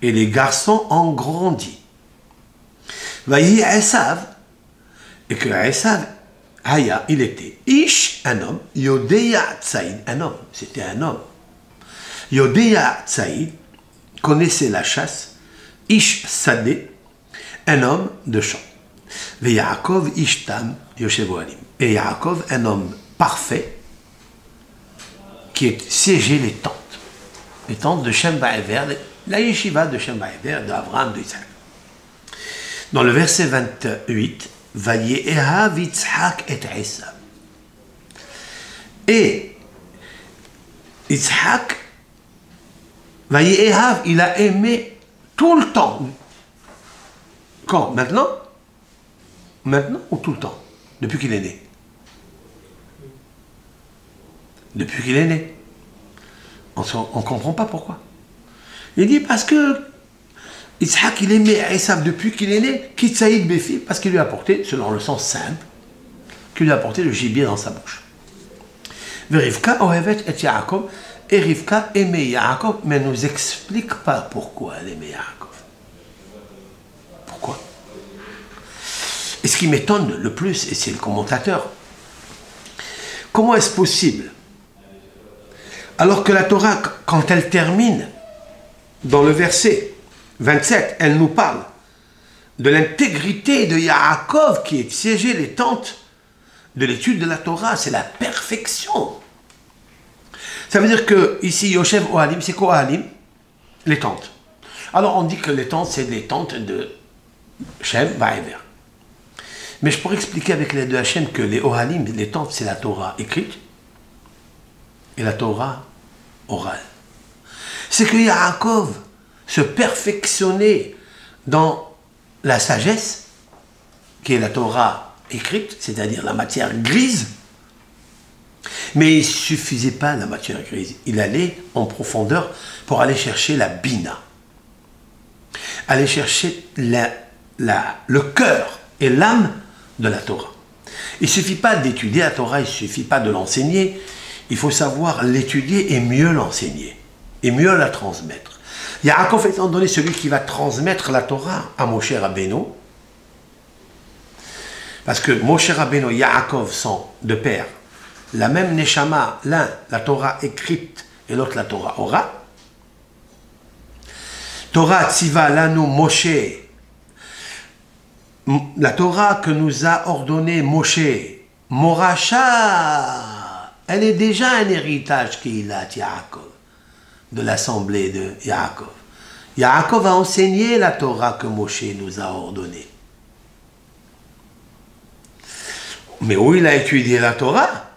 Et les garçons ont grandi. Vaïhi Esav. Et que Esav, Haya, il était Ish, un homme, Yodeya Tsaïd, un homme, c'était un homme. Yodeya Tsaïd connaissait la chasse, Ish Sadeh, un homme de champ. Ve Yaakov Ishtam Yoshev Ohalim. Et Yaakov, un homme parfait, qui est siégé les tentes de Shem Ba'ever, la yeshiva de Shem Ba'ever, d'Abraham, d'Isaac. Dans le verset 28, Vayehav Yitzhak et Esav. Et Yitzhak, Vayehav, il a aimé tout le temps. Quand? Maintenant? Maintenant ou tout le temps? Depuis qu'il est né? Depuis qu'il est né. On ne comprend pas pourquoi. Il dit parce que Yitzhak, il aimait Esav depuis qu'il est né, Kitsaïd Befi, parce qu'il lui a apporté, selon le sens simple, qu'il lui a apporté le gibier dans sa bouche. Rivka Ohevet et Yaakov, et Rivka aimait Yaakov, mais ne nous explique pas pourquoi elle aimait Yaakov. Pourquoi? Et ce qui m'étonne le plus, et c'est le commentateur, comment est-ce possible, alors que la Torah, quand elle termine, dans le verset 27, elle nous parle de l'intégrité de Yaakov qui est siégé les tentes de l'étude de la Torah, c'est la perfection. Ça veut dire que ici, Yoshev Ohalim, c'est quoi Ohalim? Les tentes. Alors on dit que les tentes, c'est les tentes de Shem Ba'ever. Mais je pourrais expliquer avec l'aide de Hachem que les Ohalim, les tentes, c'est la Torah écrite et la Torah orale. C'est que Yaakov se perfectionnait dans la sagesse, qui est la Torah écrite, c'est-à-dire la matière grise, mais il ne suffisait pas la matière grise. Il allait en profondeur pour aller chercher la bina, aller chercher le cœur et l'âme de la Torah. Il ne suffit pas d'étudier la Torah, il ne suffit pas de l'enseigner, il faut savoir l'étudier et mieux l'enseigner, et mieux la transmettre. Yaakov étant donné celui qui va transmettre la Torah à Moshe Rabbeinu, parce que Moshe Rabbeinu et Yaakov sont de père, la même Neshama, l'un la Torah écrite et l'autre la Torah orale. Torah Tziva Lanu Moshe, la Torah que nous a ordonné Moshe, Moracha, elle est déjà un héritage qu'il a Yaakov, de l'assemblée de Yaakov. Yaakov a enseigné la Torah que Moshe nous a ordonnée. Mais où il a étudié la Torah?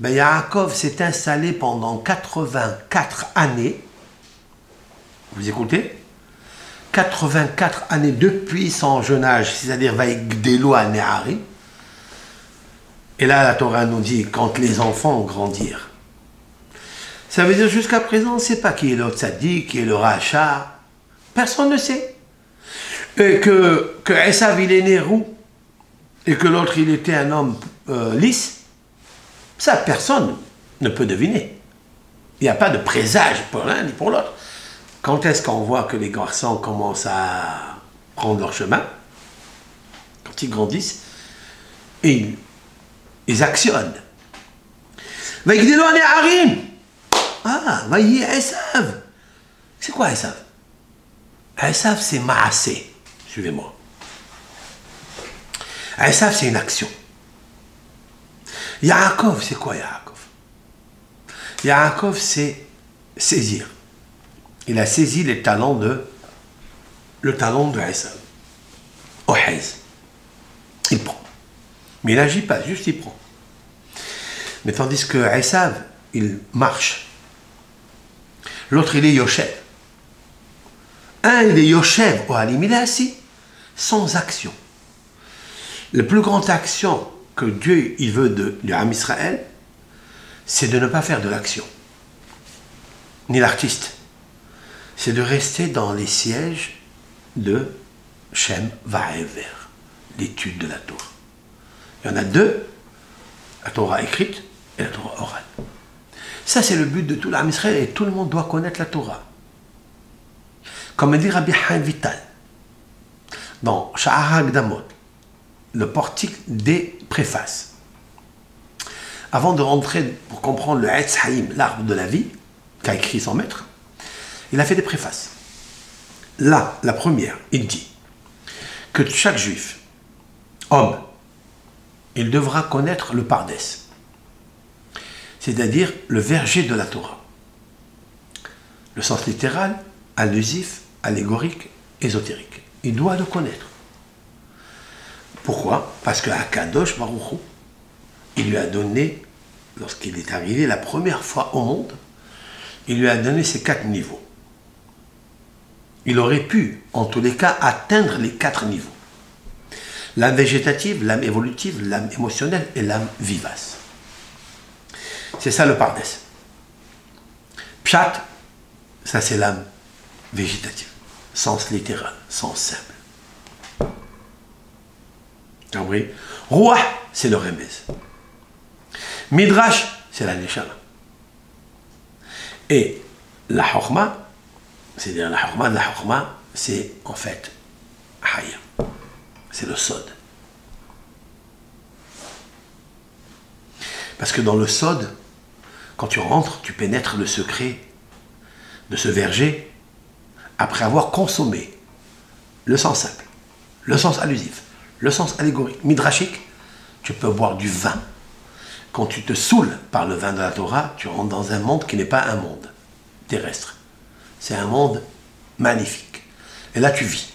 Ben Yaakov s'est installé pendant 84 années. Vous écoutez? 84 années depuis son jeune âge, c'est-à-dire Vaïgdelu hane'arim. Et là, la Torah nous dit quand les enfants grandirent. Ça veut dire jusqu'à présent, on ne sait pas qui est le tzaddik, qui est le racha. Personne ne sait. Et que Esav, il est né roux, et que l'autre, il était un homme lisse, ça, personne ne peut deviner. Il n'y a pas de présage pour l'un ni pour l'autre. Quand est-ce qu'on voit que les garçons commencent à prendre leur chemin? Quand ils grandissent, et ils actionnent. Vaïgdelu hane'arim. Ah, voyez, Esav. C'est quoi Esav? Esav, c'est Maasé. Suivez-moi. Esav, c'est une action. Yaakov, c'est quoi Yaakov? Yaakov, c'est saisir. Il a saisi le talent de Esav. Ohez. Il prend. Mais il n'agit pas, juste il prend. Mais tandis que Esav, il marche. L'autre, il est Yoshev. Un, il est Yoshev Ohalim, il est assis, sans action. La plus grande action que Dieu il veut du Ham Israël, c'est de ne pas faire de l'action, ni l'artiste. C'est de rester dans les sièges de Shem Ba'ever, l'étude de la Torah. Il y en a deux, la Torah écrite et la Torah orale. Ça, c'est le but de tout l'Am Israël et tout le monde doit connaître la Torah. Comme dit Rabbi Chaim Vital, dans Sha'ar HaKdamot, le portique des préfaces. Avant de rentrer pour comprendre le Etz Haïm, l'arbre de la vie, qu'a écrit son maître, il a fait des préfaces. Là, la première, il dit que chaque juif, homme, il devra connaître le Pardès, c'est-à-dire le verger de la Torah. Le sens littéral, allusif, allégorique, ésotérique. Il doit le connaître. Pourquoi? Parce que Akadosh Baruch Hu, il lui a donné, lorsqu'il est arrivé la première fois au monde, il lui a donné ces 4 niveaux. Il aurait pu, en tous les cas, atteindre les 4 niveaux. L'âme végétative, l'âme évolutive, l'âme émotionnelle et l'âme vivace. C'est ça le Pardès. Pshat, ça c'est l'âme végétative. Sens littéral, sens simple. Compris? Ruach, c'est le remez. Midrash, c'est la neshama. Et la chokma, c'est-à-dire la chokma, c'est en fait Haya. C'est le sod. Parce que dans le sod, quand tu rentres, tu pénètres le secret de ce verger après avoir consommé le sens simple, le sens allusif, le sens allégorique, midrashique. Tu peux boire du vin. Quand tu te saoules par le vin de la Torah, tu rentres dans un monde qui n'est pas un monde terrestre. C'est un monde magnifique. Et là, tu vis.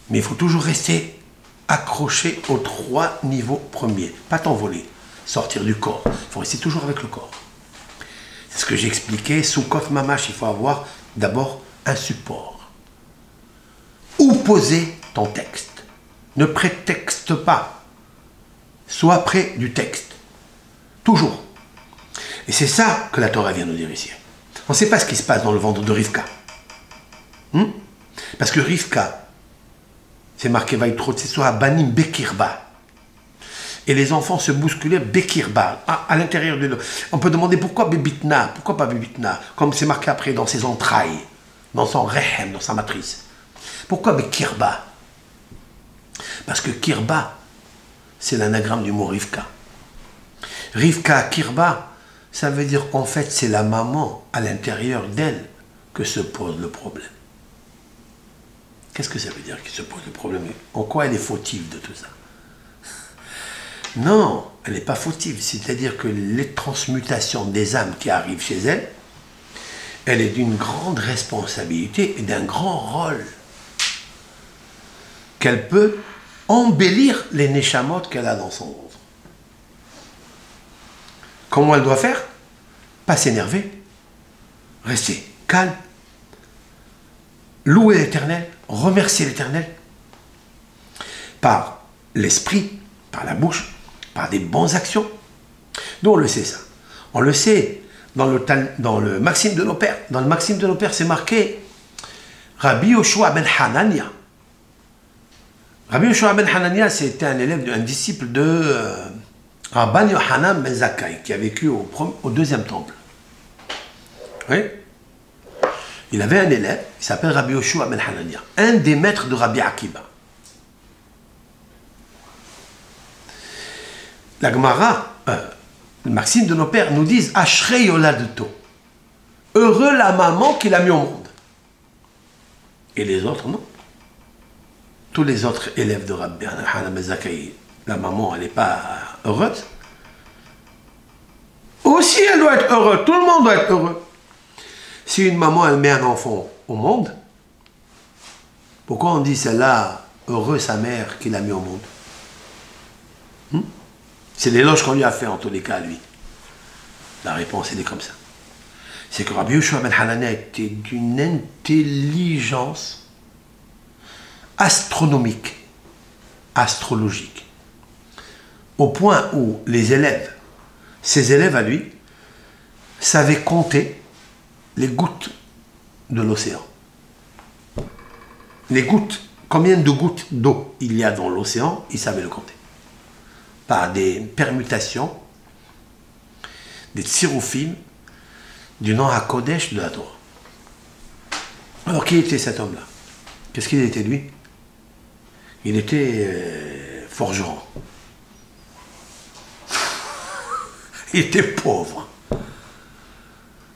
Mais il faut toujours rester accroché aux 3 niveaux premiers. Pas t'envoler, sortir du corps. Il faut rester toujours avec le corps. C'est ce que j'ai expliqué. Sous Kof Mamash, il faut avoir d'abord un support. Où poser ton texte. Ne prétexte pas. Sois près du texte. Toujours. Et c'est ça que la Torah vient nous dire ici. On ne sait pas ce qui se passe dans le ventre de Rivka. Parce que Rivka, c'est marqué Vaïtrot, c'est soit Banim Bekirba. Et les enfants se bousculaient Bekirba, à l'intérieur de l'eau. On peut demander pourquoi Bebitna, pourquoi pas Bebitna, comme c'est marqué après dans ses entrailles, dans son Rehem, dans sa matrice. Pourquoi Bekirba? Parce que Kirba, c'est l'anagramme du mot Rivka. Rivka, Kirba, ça veut dire qu'en fait, c'est la maman à l'intérieur d'elle que se pose le problème. Qu'est-ce que ça veut dire qu'il se pose le problème? En quoi elle est fautive de tout ça? Non, elle n'est pas fautive. C'est-à-dire que les transmutations des âmes qui arrivent chez elle, elle est d'une grande responsabilité et d'un grand rôle. Qu'elle peut embellir les neshamot qu'elle a dans son ventre. Comment elle doit faire? Pas s'énerver, rester calme, louer l'Éternel, remercier l'Éternel par l'esprit, par la bouche, par des bonnes actions. Nous, on le sait ça. On le sait dans le Maxime de nos pères. Dans le Maxime de nos pères, c'est marqué Rabbi Yoshua ben Hanania. Rabbi Yoshua ben Hanania, c'était un élève, un disciple de Rabban Yohanan ben Zakkai, qui a vécu au 2e temple. Oui. Il avait un élève, il s'appelle Rabbi Yoshua ben Hanania, un des maîtres de Rabbi Akiba. La Gemara, le Maxime de nos pères, nous disent Ashrei Yoladeto. Heureux la maman qui l'a mis au monde. Et les autres, non. Tous les autres élèves de Rabbi Yohanan ben Zakkai, la maman, elle n'est pas heureuse. Aussi, elle doit être heureuse. Tout le monde doit être heureux. Si une maman, elle met un enfant au monde, pourquoi on dit celle-là, heureux sa mère qui l'a mis au monde? C'est l'éloge qu'on lui a fait en tous les cas à lui. La réponse, elle est comme ça. C'est que Rabbi Yoshua ben Hanania était d'une intelligence astronomique, astrologique, au point où les élèves, ses élèves à lui, savaient compter les gouttes de l'océan. Les gouttes, combien de gouttes d'eau il y a dans l'océan, il savait le compter. par des permutations, des tsiroufim, du nom HaKodesh de la Torah. Alors, qui était cet homme-là? Qu'est-ce qu'il était, lui? Il était forgeron. Il était pauvre.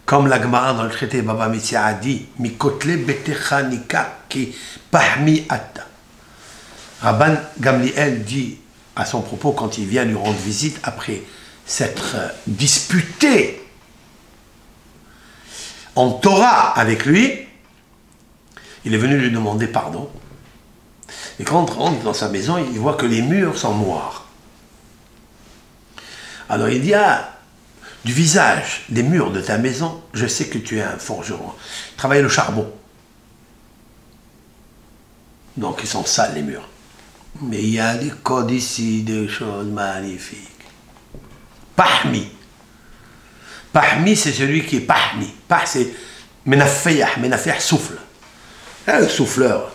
Comme la Gemara dans le traité Baba Metzia a dit, Mikotle betecha nika ki pahmi atta. Rabban Gamliel dit à son propos, quand il vient lui rendre visite, après s'être disputé en Torah avec lui, il est venu lui demander pardon. Et quand on rentre dans sa maison, il voit que les murs sont noirs. Alors il dit, ah, du visage des murs de ta maison, je sais que tu es un forgeron. Travaille le charbon. Donc ils sont sales les murs. Mais il y a des codes ici, des choses magnifiques. Pahmi. Pahmi, c'est celui qui est pahmi. Pah, c'est menafeyah. Menafeyah, souffle. Un souffleur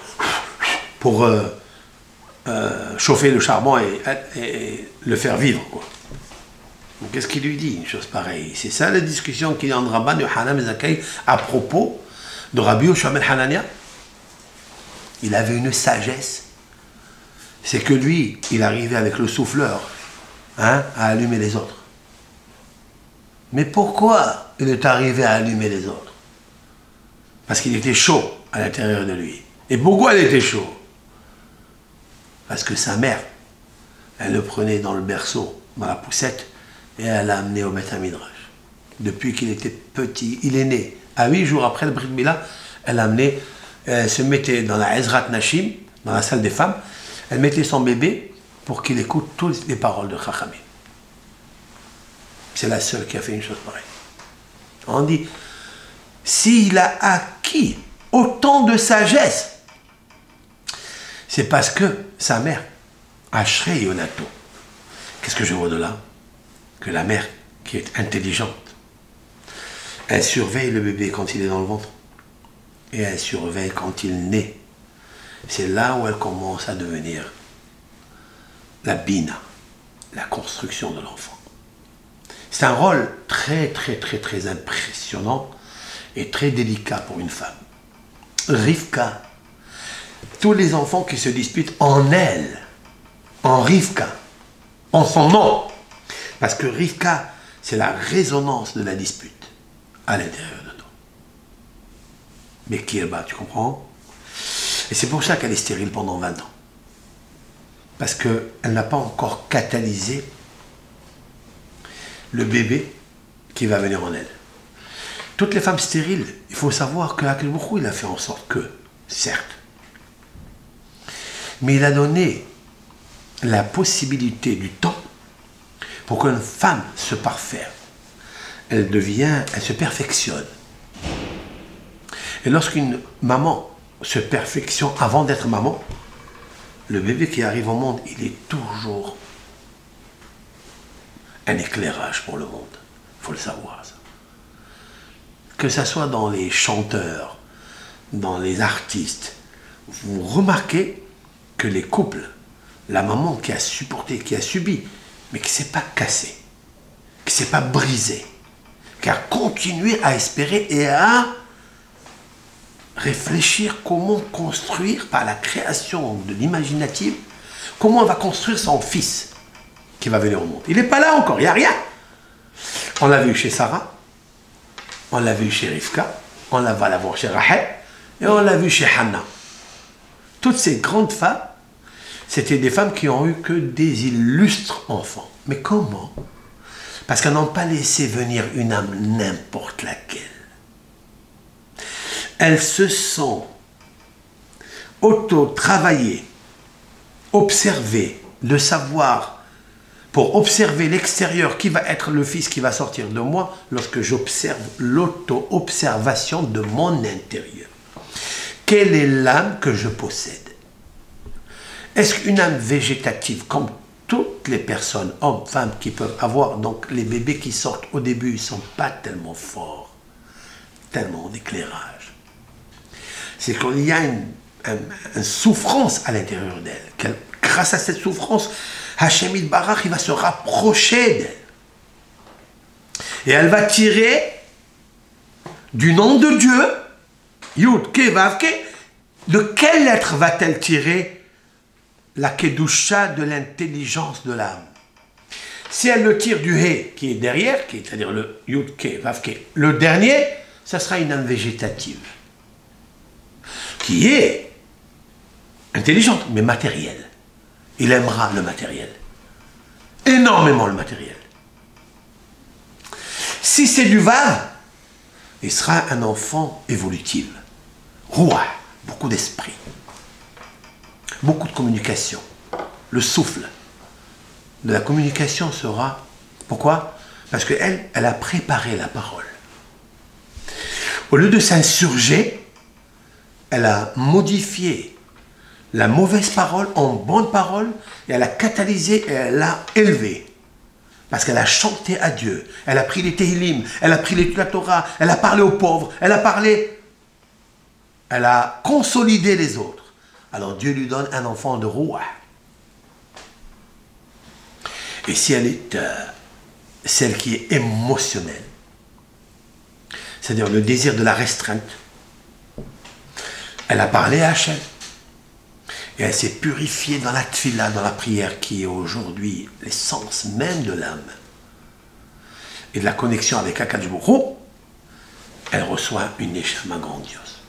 pour chauffer le charbon et le faire vivre, quoi. Donc, qu'est-ce qu'il lui dit, une chose pareille? C'est ça la discussion qu'il y a entre Rabban Yohanan Zakkai à propos de Rabbi Yoshua ben Hanania. Il avait une sagesse. C'est que lui, il arrivait avec le souffleur, hein, à allumer les autres. Mais pourquoi il est arrivé à allumer les autres? Parce qu'il était chaud à l'intérieur de lui. Et pourquoi il était chaud? Parce que sa mère, elle le prenait dans le berceau, dans la poussette, et elle l'a amené au Beth Midrash. Depuis qu'il était petit, il est né. À 8 jours après le Brit Mila, elle l'a amené, elle se mettait dans la Ezrat Nashim, dans la salle des femmes, elle mettait son bébé pour qu'il écoute toutes les paroles de Chachamim. C'est la seule qui a fait une chose pareille. On dit, s'il a acquis autant de sagesse, c'est parce que sa mère, Ashrei Yonato, qu'est-ce que je vois de là? Que la mère, qui est intelligente, elle surveille le bébé quand il est dans le ventre, et elle surveille quand il naît. C'est là où elle commence à devenir la bina, la construction de l'enfant. C'est un rôle très impressionnant et très délicat pour une femme. Rivka, tous les enfants qui se disputent en elle, en Rivka, en son nom, parce que Rivka, c'est la résonance de la dispute à l'intérieur de toi. Mais qui est bas, tu comprends? Et c'est pour ça qu'elle est stérile pendant 20 ans. Parce qu'elle n'a pas encore catalysé le bébé qui va venir en elle. Toutes les femmes stériles, il faut savoir que Akadosh Baruch Hu, il a fait en sorte que, certes, mais il a donné la possibilité du temps pour qu'une femme se parfaire. Elle se perfectionne. Et lorsqu'une maman se perfectionne avant d'être maman, le bébé qui arrive au monde, il est toujours un éclairage pour le monde. Il faut le savoir, ça. Que ce soit dans les chanteurs, dans les artistes, vous remarquez que les couples, la maman qui a supporté, qui a subi, mais qui ne s'est pas cassée, qui ne s'est pas brisée, qui a continué à espérer et à réfléchir comment construire par la création de l'imaginative, comment on va construire son fils qui va venir au monde. Il n'est pas là encore, il n'y a rien. On l'a vu chez Sarah, on l'a vu chez Rivka, on va la voir chez Rachel, et on l'a vu chez Hannah. Toutes ces grandes femmes, c'était des femmes qui ont eu que des illustres enfants. Mais comment? Parce qu'elles n'ont pas laissé venir une âme n'importe laquelle. Elles se sont auto-travaillées, observées, le savoir, pour observer l'extérieur, qui va être le fils qui va sortir de moi, lorsque j'observe l'auto-observation de mon intérieur. Quelle est l'âme que je possède? Est-ce qu'une âme végétative, comme toutes les personnes, hommes, femmes, qui peuvent avoir, donc les bébés qui sortent au début, ils ne sont pas tellement forts, tellement d'éclairage. C'est qu'il y a une souffrance à l'intérieur d'elle. Grâce à cette souffrance, Hachem Yitbarach, il va se rapprocher d'elle. Et elle va tirer du nom de Dieu, Yud, Ke, Vav, Ke. De quelle lettre va-t-elle tirer la Kedusha de l'intelligence de l'âme? Si elle le tire du He, qui est derrière, c'est-à-dire le Yud, Ke, Vav, Ke, le dernier, ça sera une âme végétative, qui est intelligente, mais matérielle. Il aimera le matériel. Énormément le matériel. Si c'est du Vav, il sera un enfant évolutif. Roi, beaucoup d'esprit. Beaucoup de communication. Le souffle de la communication sera... Pourquoi? Parce qu'elle, elle a préparé la parole. Au lieu de s'insurger, elle a modifié la mauvaise parole en bonne parole, et elle a catalysé et elle l'a élevé. Parce qu'elle a chanté à Dieu, elle a pris les Tehillim, elle a pris la Torah, elle a parlé aux pauvres, elle a consolidé les autres. Alors Dieu lui donne un enfant de roi. Et si elle est celle qui est émotionnelle, c'est-à-dire le désir de la restreinte, elle a parlé à Hachem. Et elle s'est purifiée dans la tfila, dans la prière, qui est aujourd'hui l'essence même de l'âme. Et de la connexion avec Akadosh Baruch Hu, elle reçoit une neshama grandiose.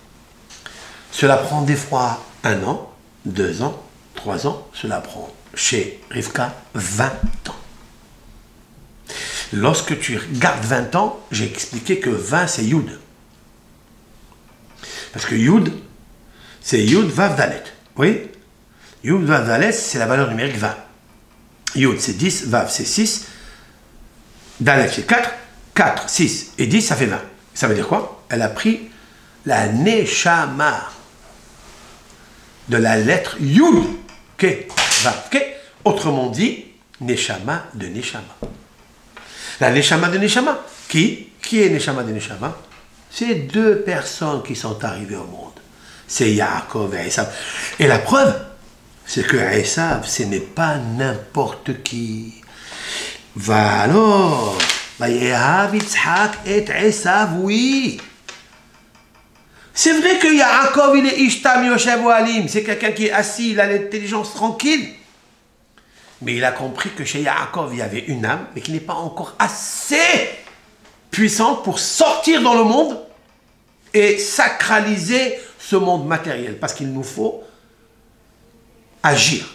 Cela prend des fois 1 an, 2 ans, 3 ans. Cela prend chez Rivka 20 ans. Lorsque tu gardes 20 ans, j'ai expliqué que 20 c'est Yud. Parce que Yud, c'est Yud Vav Dalet. Oui? Yud Vav Dalet, c'est la valeur numérique 20. Yud c'est 10, Vav c'est 6, Dalet c'est 4, 4, 6 et 10 ça fait 20. Ça veut dire quoi? Elle a pris la Neshama de la lettre Yud, Ke, Vav, Ke. Autrement dit, Neshama de Neshama. La Neshama de Neshama. Qui est Neshama de Neshama? C'est 2 personnes qui sont arrivées au monde. C'est Yaakov et Esav. Et la preuve, c'est que Esav, ce n'est pas n'importe qui. Va alors, Vayehav Yitzhak et Esav, oui. C'est vrai que Yaakov, il est Ishtam Yoshev Alim. C'est quelqu'un qui est assis, il a l'intelligence tranquille. Mais il a compris que chez Yaakov, il y avait une âme, mais qui n'est pas encore assez puissante pour sortir dans le monde et sacraliser ce monde matériel. Parce qu'il nous faut agir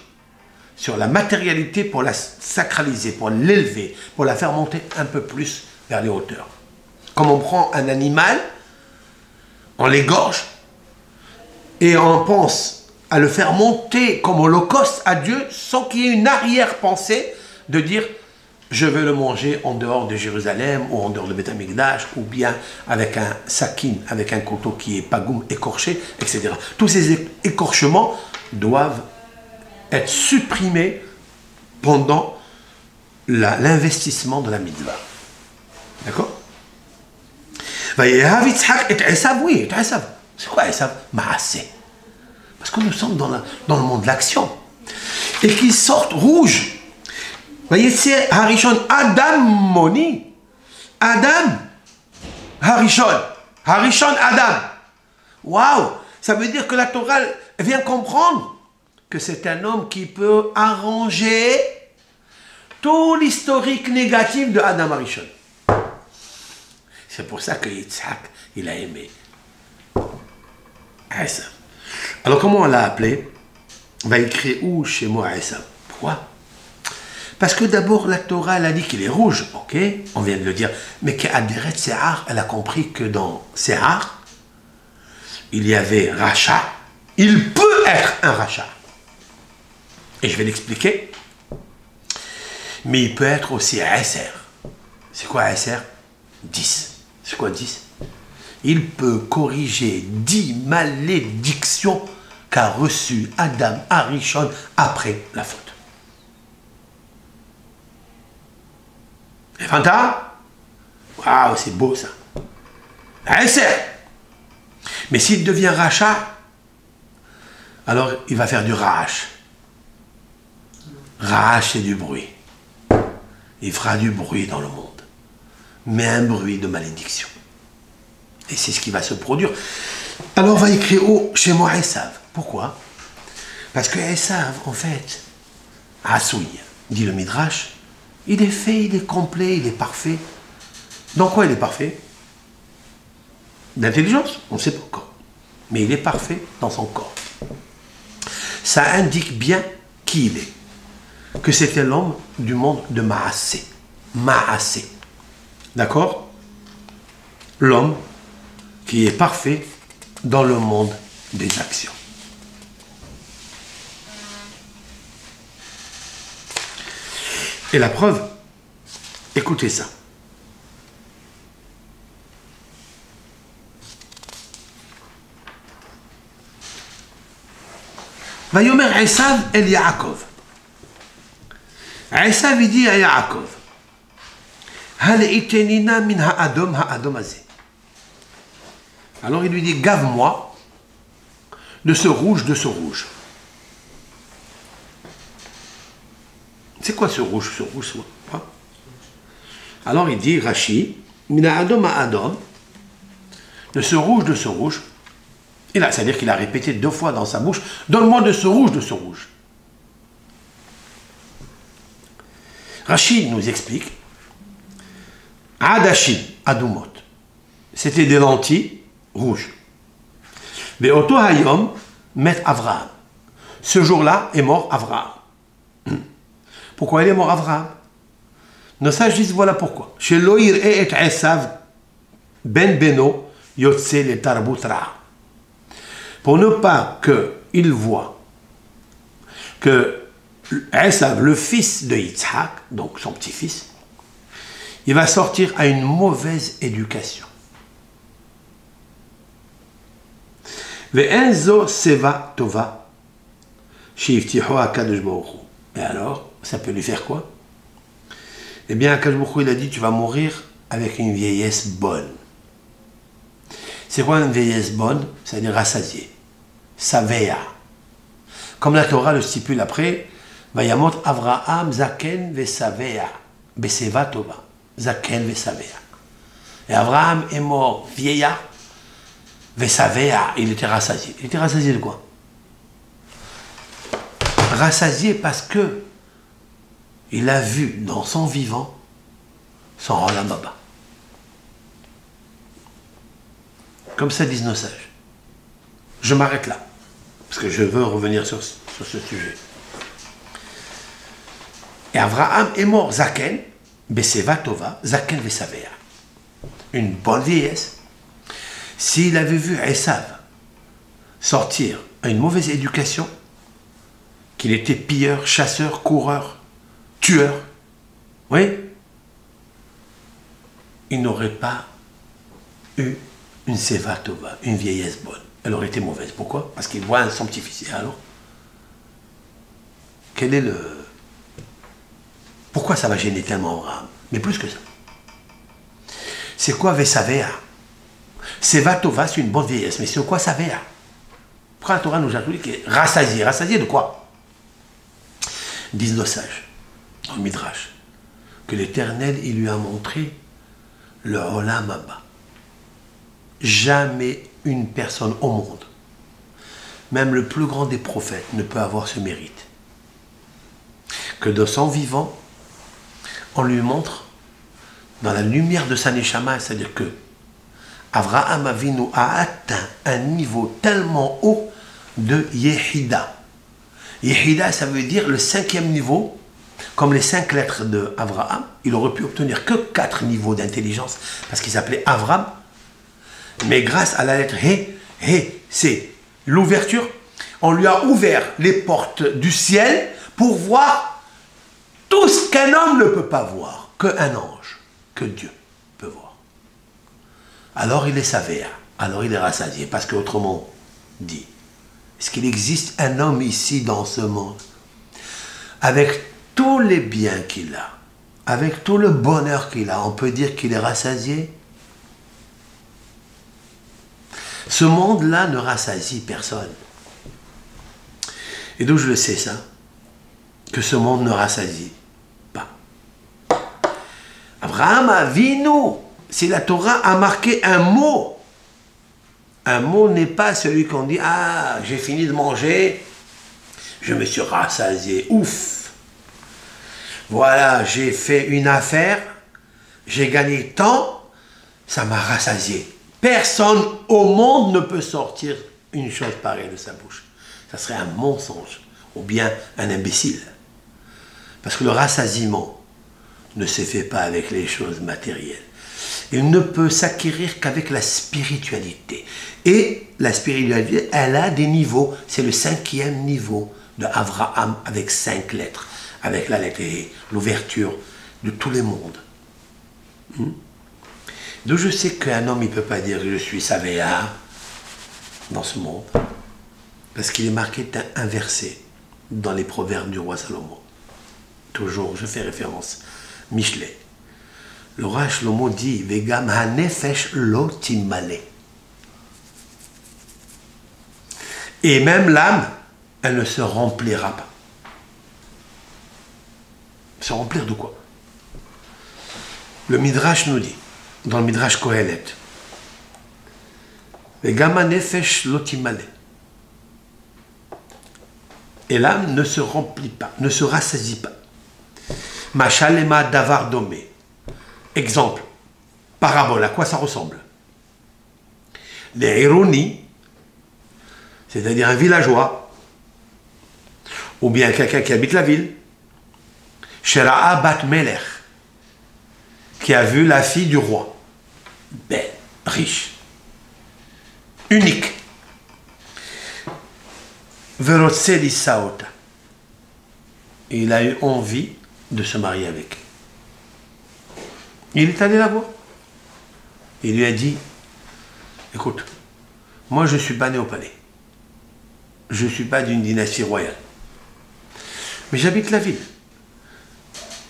sur la matérialité pour la sacraliser, pour l'élever, pour la faire monter un peu plus vers les hauteurs. Comme on prend un animal, on l'égorge et on pense à le faire monter comme holocauste à Dieu sans qu'il y ait une arrière-pensée de dire je veux le manger en dehors de Jérusalem ou en dehors de Beth Amikdash ou bien avec un sakin, avec un couteau qui est pagoum, écorché, etc. Tous ces écorchements doivent être supprimés pendant l'investissement de la mitzvah. D'accord? Vayehav Yitzhak et Esav, oui, Esav. C'est quoi Esav? Maaseh. Parce que nous sommes dans le monde de l'action. Et qu'ils sortent rouges. Vous voyez, c'est Harishon, Adam Moni. Adam, Harishon. Harishon, Adam. Waouh! Ça veut dire que la Torah vient comprendre que c'est un homme qui peut arranger tout l'historique négatif de Adam Harishon. C'est pour ça que Yitzhak, il a aimé Esav. Alors comment on l'a appelé? Va écrire où chez moi Esav? Pourquoi? Parce que d'abord la Torah elle a dit qu'il est rouge, ok, on vient de le dire, mais qu'Aderet Sehar, elle a compris que dans Sehar, il y avait Racha, il peut être un Racha. Et je vais l'expliquer. Mais il peut être aussi Eser. C'est quoi Eser? 10. C'est quoi 10? Il peut corriger 10 malédictions qu'a reçues Adam Harishon après la faute. Et Fanta? Waouh, c'est beau ça. Mais s'il devient rachat, alors il va faire du rach. Ra'ash, c'est du bruit. Il fera du bruit dans le monde. Mais un bruit de malédiction. Et c'est ce qui va se produire. Alors on va écrire chez moi Esav. Pourquoi? Parce que Esav, en fait, Asouï, dit le Midrash, il est fait, il est complet, il est parfait. Dans quoi il est parfait? D'intelligence, on ne sait pas encore. Mais il est parfait dans son corps. Ça indique bien qui il est. Que c'était l'homme du monde de Maassé. Maassé. D'accord? L'homme qui est parfait dans le monde des actions. Et la preuve, écoutez ça. Vayomer Esav el Yaakov. Esav il dit à Yaakov, Hal itenina min ha'adom ha'adom azé. Alors il lui dit, gave-moi de ce rouge, de ce rouge. C'est quoi ce rouge, hein? Alors il dit, Rashi, min ha'adom ha'adom, de ce rouge, de ce rouge. Et là, c'est-à-dire qu'il a répété 2 fois dans sa bouche, donne-moi de ce rouge, de ce rouge. Rachid nous explique, Adashi, Adumot, c'était des lentilles rouges. Mais Oto Hayom, met Avraham. Ce jour-là est mort Avraham. Pourquoi il est mort Avraham? Nos sages disent voilà pourquoi. Chez Loïr et Esav, Ben Beno, Yotse le Tarbutra. Pour ne pas qu'il voit que Esav, le fils de Yitzhak, donc son petit-fils, il va sortir à une mauvaise éducation. Ve'enzo seva tova, shiftiho akadosh baruch hu. Et alors, ça peut lui faire quoi? Eh bien, akadosh baruch hu, il a dit, tu vas mourir avec une vieillesse bonne. C'est quoi une vieillesse bonne? C'est-à-dire rassasiée. Savea. Comme la Torah le stipule après, Vayamot Avraham Zaken Vesavea, Beseva Tova, Zaken Vesavea. Et Avraham est mort vieillard, Vesavea, il était rassasié. Il était rassasié de quoi? Rassasié parce que il a vu dans son vivant son Olam Haba. Comme ça disent nos sages. Je m'arrête là, parce que je veux revenir sur ce sujet. Et Avraham est mort, Zaken, Beseva Tova, Zaken Vesavea. Une bonne vieillesse. S'il avait vu Esav sortir à une mauvaise éducation, qu'il était pilleur, chasseur, coureur, tueur, oui, il n'aurait pas eu une Seva Tova, une vieillesse bonne. Elle aurait été mauvaise. Pourquoi? Parce qu'il voit son petit-fils. Et alors, quel est le... Pourquoi ça va gêner tellement Abraham? Mais plus que ça. C'est quoi Vesavea? Seva Tova, c'est une bonne vieillesse. Mais c'est quoi Savea? Pourquoi la Torah nous a dit qu'il est rassasié? Rassasié de quoi? Disent nos sages, dans le Midrash, que l'Éternel, il lui a montré le Olam Haba. Jamais une personne au monde, même le plus grand des prophètes, ne peut avoir ce mérite. Que de son vivant, on lui montre, dans la lumière de sa Neshama, c'est-à-dire que Avraham Avinu a atteint un niveau tellement haut de Yehida. Yehida, ça veut dire le 5e niveau, comme les 5 lettres de Avraham. Il aurait pu obtenir que 4 niveaux d'intelligence, parce qu'il s'appelait Avram. Mais grâce à la lettre He, c'est l'ouverture, on lui a ouvert les portes du ciel pour voir tout ce qu'un homme ne peut pas voir, qu'un ange, que Dieu peut voir. Alors il est savea, alors il est rassasié, parce qu'autrement dit, est-ce qu'il existe un homme ici dans ce monde, avec tous les biens qu'il a, avec tout le bonheur qu'il a, on peut dire qu'il est rassasié? Ce monde-là ne rassasie personne. Et d'où je le sais ça? que ce monde ne rassasie pas. Abraham Avinu, si la Torah a marqué un mot n'est pas celui qu'on dit « Ah, j'ai fini de manger, je me suis rassasié, ouf ! Voilà, j'ai fait une affaire, j'ai gagné tant, ça m'a rassasié. » Personne au monde ne peut sortir une chose pareille de sa bouche. Ça serait un mensonge ou bien un imbécile. Parce que le rassasiement ne se fait pas avec les choses matérielles. Il ne peut s'acquérir qu'avec la spiritualité. Et la spiritualité, elle a des niveaux. C'est le 5e niveau de Abraham avec 5 lettres. Avec la lettre E, l'ouverture de tous les mondes. Donc je sais qu'un homme, il ne peut pas dire « je suis Savéa » dans ce monde. Parce qu'il est marqué inversé dans les proverbes du roi Salomon. Toujours, je fais référence. Michelet. Le roi Shlomo dit « Vegam hanefesh lo timale ». Et même l'âme, elle ne se remplira pas. Se remplir de quoi? Le Midrash nous dit, dans le Midrash Kohelet, Vegam hanefesh lo timale. Et l'âme ne se remplit pas, ne se rassasie pas. Machalema davar domé. Exemple, parabole, à quoi ça ressemble? Les Héroni, c'est-à-dire un villageois, ou bien quelqu'un qui habite la ville, Shera'a bat Melech, qui a vu la fille du roi, belle, riche, unique, Verotseli Saota. Il a eu envie de se marier avec elle. Il est allé la voir. Il lui a dit, écoute, moi je ne suis pas né au palais. Je ne suis pas d'une dynastie royale. Mais j'habite la ville.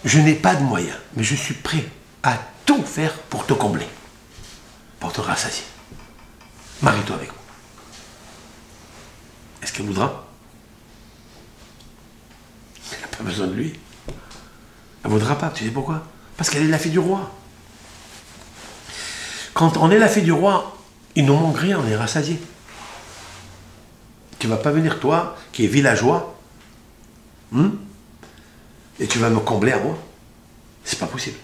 Je n'ai pas de moyens, mais je suis prêt à tout faire pour te combler, pour te rassasier. Marie-toi avec moi. Est-ce qu'elle voudra? Elle n'a pas besoin de lui. Elle ne voudra pas, tu sais pourquoi? Parce qu'elle est la fille du roi. Quand on est la fille du roi, il ne manque rien, on est rassasié. Tu ne vas pas venir, toi, qui es villageois, et tu vas me combler à moi. C'est pas possible.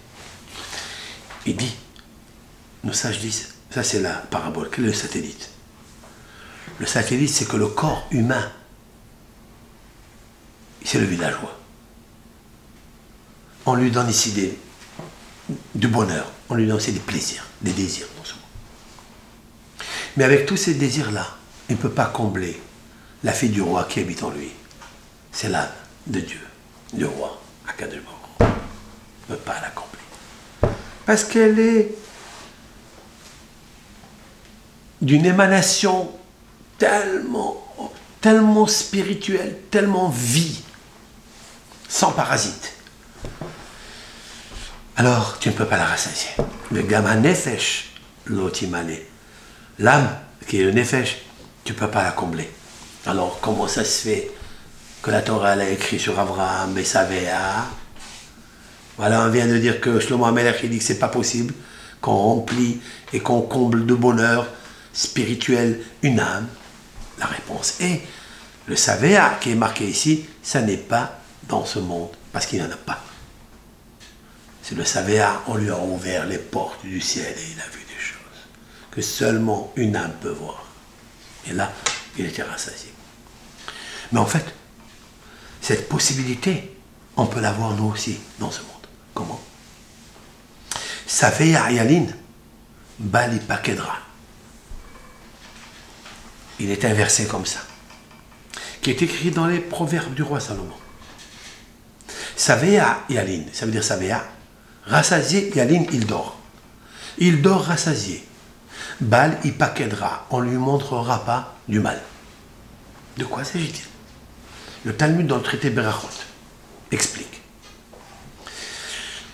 Il dit, nos sages disent, ça c'est la parabole, quel est le satellite? Le satellite, c'est que le corps humain, c'est le villageois. On lui donne ici du bonheur, on lui donne aussi des plaisirs, des désirs dans ce monde. Mais avec tous ces désirs-là, il ne peut pas combler la fille du roi qui habite en lui. C'est l'âme de Dieu, du roi, Akadosh Baruch Hu. Il ne peut pas la combler. Parce qu'elle est d'une émanation tellement spirituelle, tellement vie, sans parasite. Alors, tu ne peux pas la rassasier. Le gamma nefesh, l'otimale. L'âme, qui est le nefesh, tu ne peux pas la combler. Alors, comment ça se fait que la Torah a écrit sur Abraham et Savéa? Voilà, on vient de dire que Shlomo HaMelech dit que ce n'est pas possible qu'on remplit et qu'on comble de bonheur spirituel une âme. La réponse est, le Savéa qui est marqué ici, ça n'est pas dans ce monde, parce qu'il n'y en a pas. C'est le Savéa, on lui a ouvert les portes du ciel et il a vu des choses que seulement une âme peut voir. Et là, il était rassasié. Mais en fait, cette possibilité, on peut l'avoir nous aussi dans ce monde. Comment? Savéa Yalin, Bali Pakedra. Il est inversé comme ça, qui est écrit dans les proverbes du roi Salomon. Savéa Yalin, ça veut dire Savéa, rassasié, Yalin, il dort. Il dort rassasié. Bal Ipakedra, on ne lui montrera pas du mal. De quoi s'agit-il? Le Talmud dans le traité Berachot explique.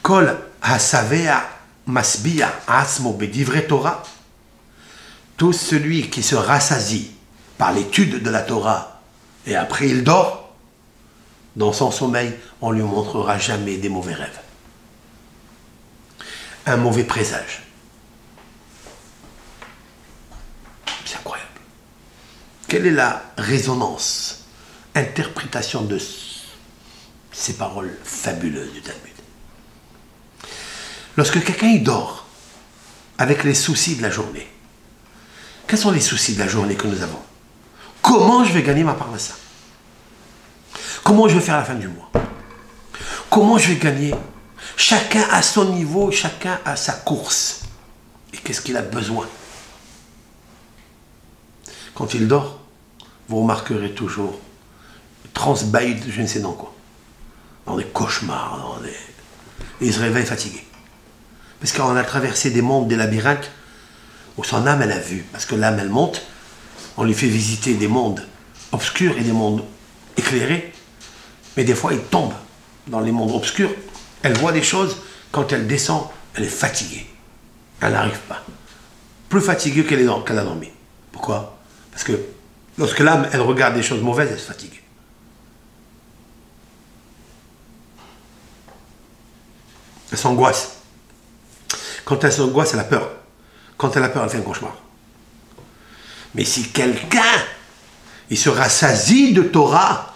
Kol ha-savea masbia asmo bedivre Torah. Tout celui qui se rassasie par l'étude de la Torah et après il dort, Dans son sommeil, on ne lui montrera jamais des mauvais rêves. Un mauvais présage. C'est incroyable. Quelle est la résonance, interprétation de ces paroles fabuleuses du Talmud? Lorsque quelqu'un y dort avec les soucis de la journée, quels sont les soucis de la journée que nous avons? Comment je vais gagner ma parnassa? Comment je vais faire la fin du mois? Comment je vais gagner? Chacun à son niveau, chacun à sa course. Et qu'est-ce qu'il a besoin? Quand il dort, vous remarquerez toujours transbaïd, je ne sais dans quoi. Dans des cauchemars, Et il se réveille fatigué. Parce qu'on a traversé des mondes, des labyrinthes, où son âme, elle a vu. Parce que l'âme, elle monte, on lui fait visiter des mondes obscurs et des mondes éclairés. Mais des fois, il tombe dans les mondes obscurs. Elle voit des choses, quand elle descend, elle est fatiguée. Elle n'arrive pas. Plus fatiguée qu'elle a dormi. Pourquoi? Parce que lorsque l'âme, elle regarde des choses mauvaises, elle se fatigue. Elle s'angoisse. Quand elle s'angoisse, elle a peur. Quand elle a peur, elle fait un cauchemar. Mais si quelqu'un, il se rassasie de Torah,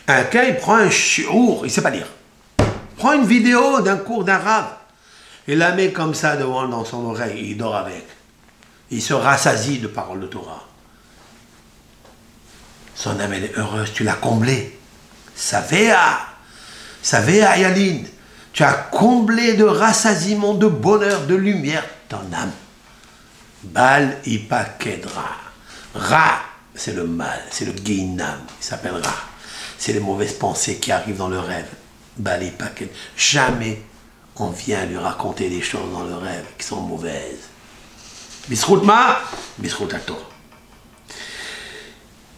un cas, il prend un shiur, il ne sait pas lire. Il prend une vidéo d'un cours d'arabe, il la met comme ça devant dans son oreille, il dort avec. Il se rassasie de paroles de Torah. Son âme, elle est heureuse, tu l'as comblée. Savea Yaline, tu as comblé de rassasiement, de bonheur, de lumière ton âme. Bal Ipakedra. Ra, c'est le mal, c'est le Guinam, il s'appelle Ra. C'est les mauvaises pensées qui arrivent dans le rêve. Bal Ipakedra. Jamais on vient lui raconter des choses dans le rêve qui sont mauvaises. Bisrout ma, bisrout ato.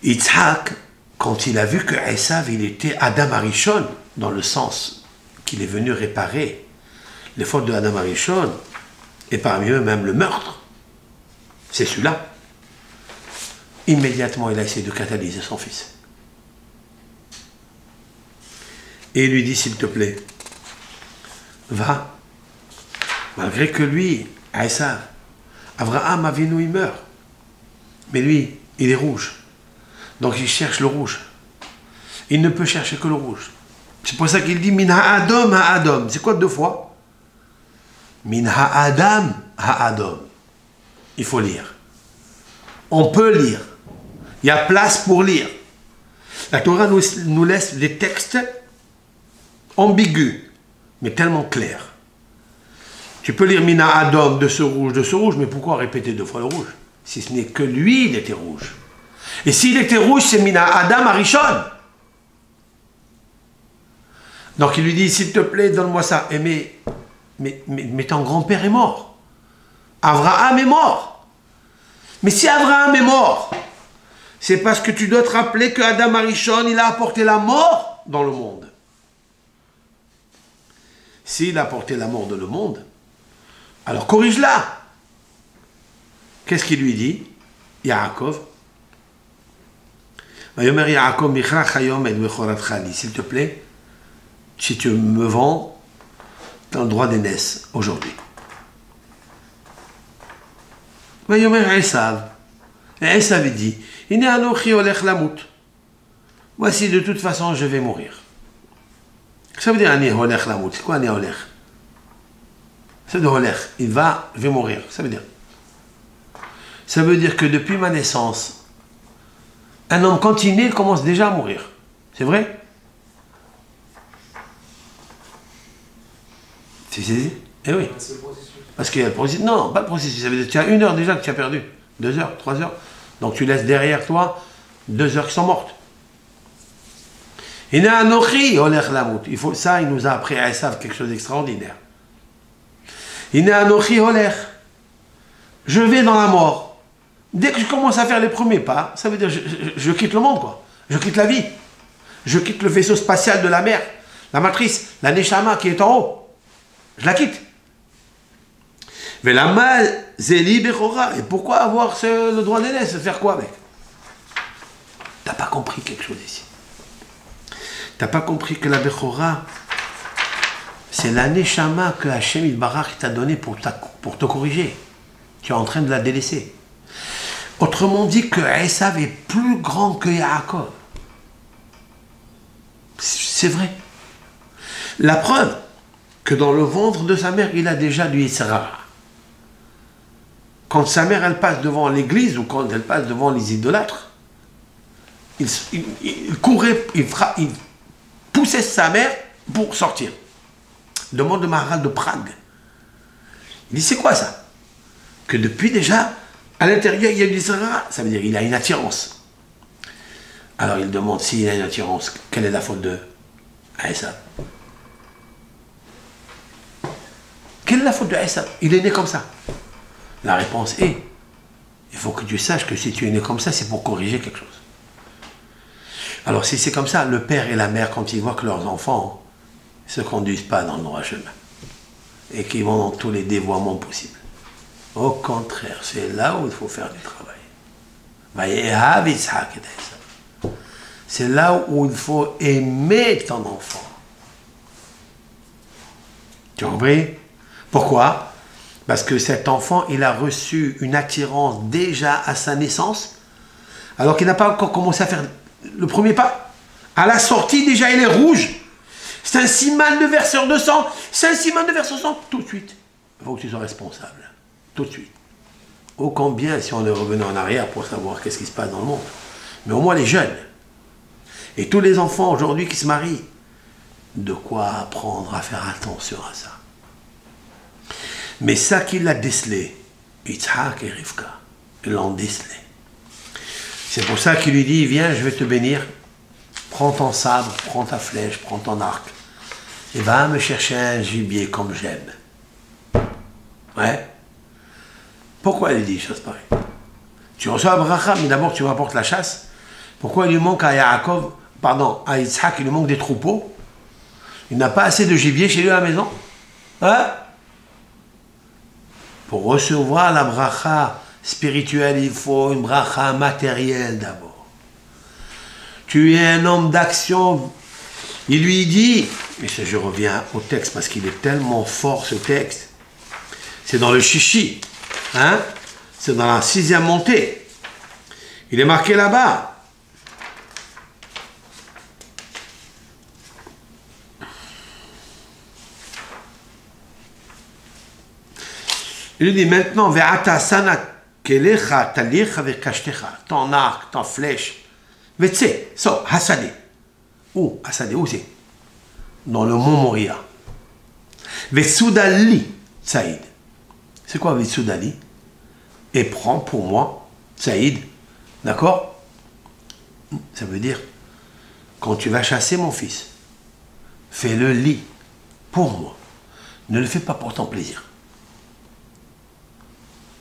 Yitzhak, quand il a vu que Esav, il était Adam Arishon, dans le sens qu'il est venu réparer les fautes de Adam Arishon, et parmi eux même le meurtre, c'est celui-là. Immédiatement, il a essayé de catalyser son fils. Et il lui dit, s'il te plaît, va, malgré que lui, Esav, Abraham Avinu, il meurt. Mais lui, il est rouge. Donc il cherche le rouge. Il ne peut chercher que le rouge. C'est pour ça qu'il dit Min ha'adam ha'adam. C'est quoi deux fois? Min ha'adam ha'adam. Il faut lire. On peut lire. Il y a place pour lire. La Torah nous laisse des textes ambigus, mais tellement clairs. Tu peux lire Mina Adam de ce rouge, mais pourquoi répéter deux fois le rouge? Si ce n'est que lui, il était rouge. Et s'il était rouge, c'est Mina Adam Arishon. Donc il lui dit, s'il te plaît, donne-moi ça. Et mais ton grand-père est mort. Abraham est mort. Mais si Abraham est mort, c'est parce que tu dois te rappeler que Adam Arishon, il a apporté la mort dans le monde. S'il a apporté la mort dans le monde, alors corrige-la. Qu'est-ce qu'il lui dit? Yaakov. S'il te plaît, si tu me vends, tu as le droit d'aînesse aujourd'hui. Et Esav dit, voici, de toute façon, je vais mourir. Ça veut dire, c'est quoi ani holech? C'est de holech, je vais mourir. Ça veut dire que depuis ma naissance, un homme, quand il naît, il commence déjà à mourir. C'est vrai? C'est eh oui. Parce qu'il y a le processus. Non, pas le processus. Ça veut dire que tu as 1 heure déjà que tu as perdu. 2 heures, 3 heures. Donc tu laisses derrière toi 2 heures qui sont mortes. Il faut ça, il nous a appris à Esav quelque chose d'extraordinaire. Je vais dans la mort. Dès que je commence à faire les premiers pas, ça veut dire je quitte le monde, quoi. Je quitte la vie. Je quitte le vaisseau spatial de la mer, la matrice, la Neshama qui est en haut. Je la quitte. Mais la mal, Zéli Bechora. Et pourquoi avoir le droit d'aînesse? Faire quoi avec? T'as pas compris quelque chose ici. T'as pas compris que la Bechora, c'est la Neshama que Hachem Yitbarach t'a donné pour te corriger. Tu es en train de la délaisser. Autrement dit que Esav est plus grand que Yaakov. C'est vrai. La preuve que dans le ventre de sa mère, il a déjà du Yitzhara. Quand sa mère, elle passe devant l'église ou quand elle passe devant les idolâtres, il courait, il poussait sa mère pour sortir. Demande de Maharal de Prague. Il dit, c'est quoi ça? Que depuis déjà, à l'intérieur, il y a du Yitzhara, ça veut dire qu'il a une attirance. Alors il demande s'il a une attirance, quelle est la faute de Esav? Quelle est la faute de Esav? Il est né comme ça. La réponse est, il faut que tu saches que si tu es né comme ça, c'est pour corriger quelque chose. Alors si c'est comme ça, le père et la mère, quand ils voient que leurs enfants ne se conduisent pas dans le droit chemin, et qu'ils vont dans tous les dévoiements possibles, au contraire, c'est là où il faut faire du travail. C'est là où il faut aimer ton enfant. Tu as compris? Pourquoi? Parce que cet enfant, il a reçu une attirance déjà à sa naissance, alors qu'il n'a pas encore commencé à faire le premier pas. À la sortie, déjà, il est rouge. C'est un siman de verseur de sang. C'est un siman de verseur de sang. Tout de suite, il faut que tu sois responsable. Tout de suite. Ô combien si on est revenu en arrière pour savoir qu'est-ce qui se passe dans le monde. Mais au moins les jeunes. Et tous les enfants aujourd'hui qui se marient. De quoi apprendre à faire attention à ça. Mais ça qu'il a décelé, Yitzhak et Rivka, ils l'ont décelé. C'est pour ça qu'il lui dit, viens, je vais te bénir. Prends ton sabre, prends ta flèche, prends ton arc. Et va me chercher un gibier comme j'aime. Ouais. Pourquoi il dit des choses pareilles? Tu reçois la bracha, mais d'abord tu m'apportes la chasse. Pourquoi il lui manque à Yaakov, pardon, à Yitzhak, il lui manque des troupeaux? Il n'a pas assez de gibier chez lui à la maison? Hein? Pour recevoir la bracha spirituelle, il faut une bracha matérielle d'abord. Tu es un homme d'action. Il lui dit, et je reviens au texte parce qu'il est tellement fort ce texte, c'est dans le Chichi, hein? C'est dans la 6e montée. Il est marqué là-bas. Il lui dit maintenant, ve'ata sana kelecha talicha ve'kashtecha, ton arc, ton flèche, ve'tse, so, Hassadé. Où? Hassadé, où c'est? Dans le mont Moria. Ve'soudali, Saïd. C'est quoi ve'soudali? Et prends pour moi, Saïd, d'accord? Ça veut dire, quand tu vas chasser mon fils, fais le lit pour moi. Ne le fais pas pour ton plaisir.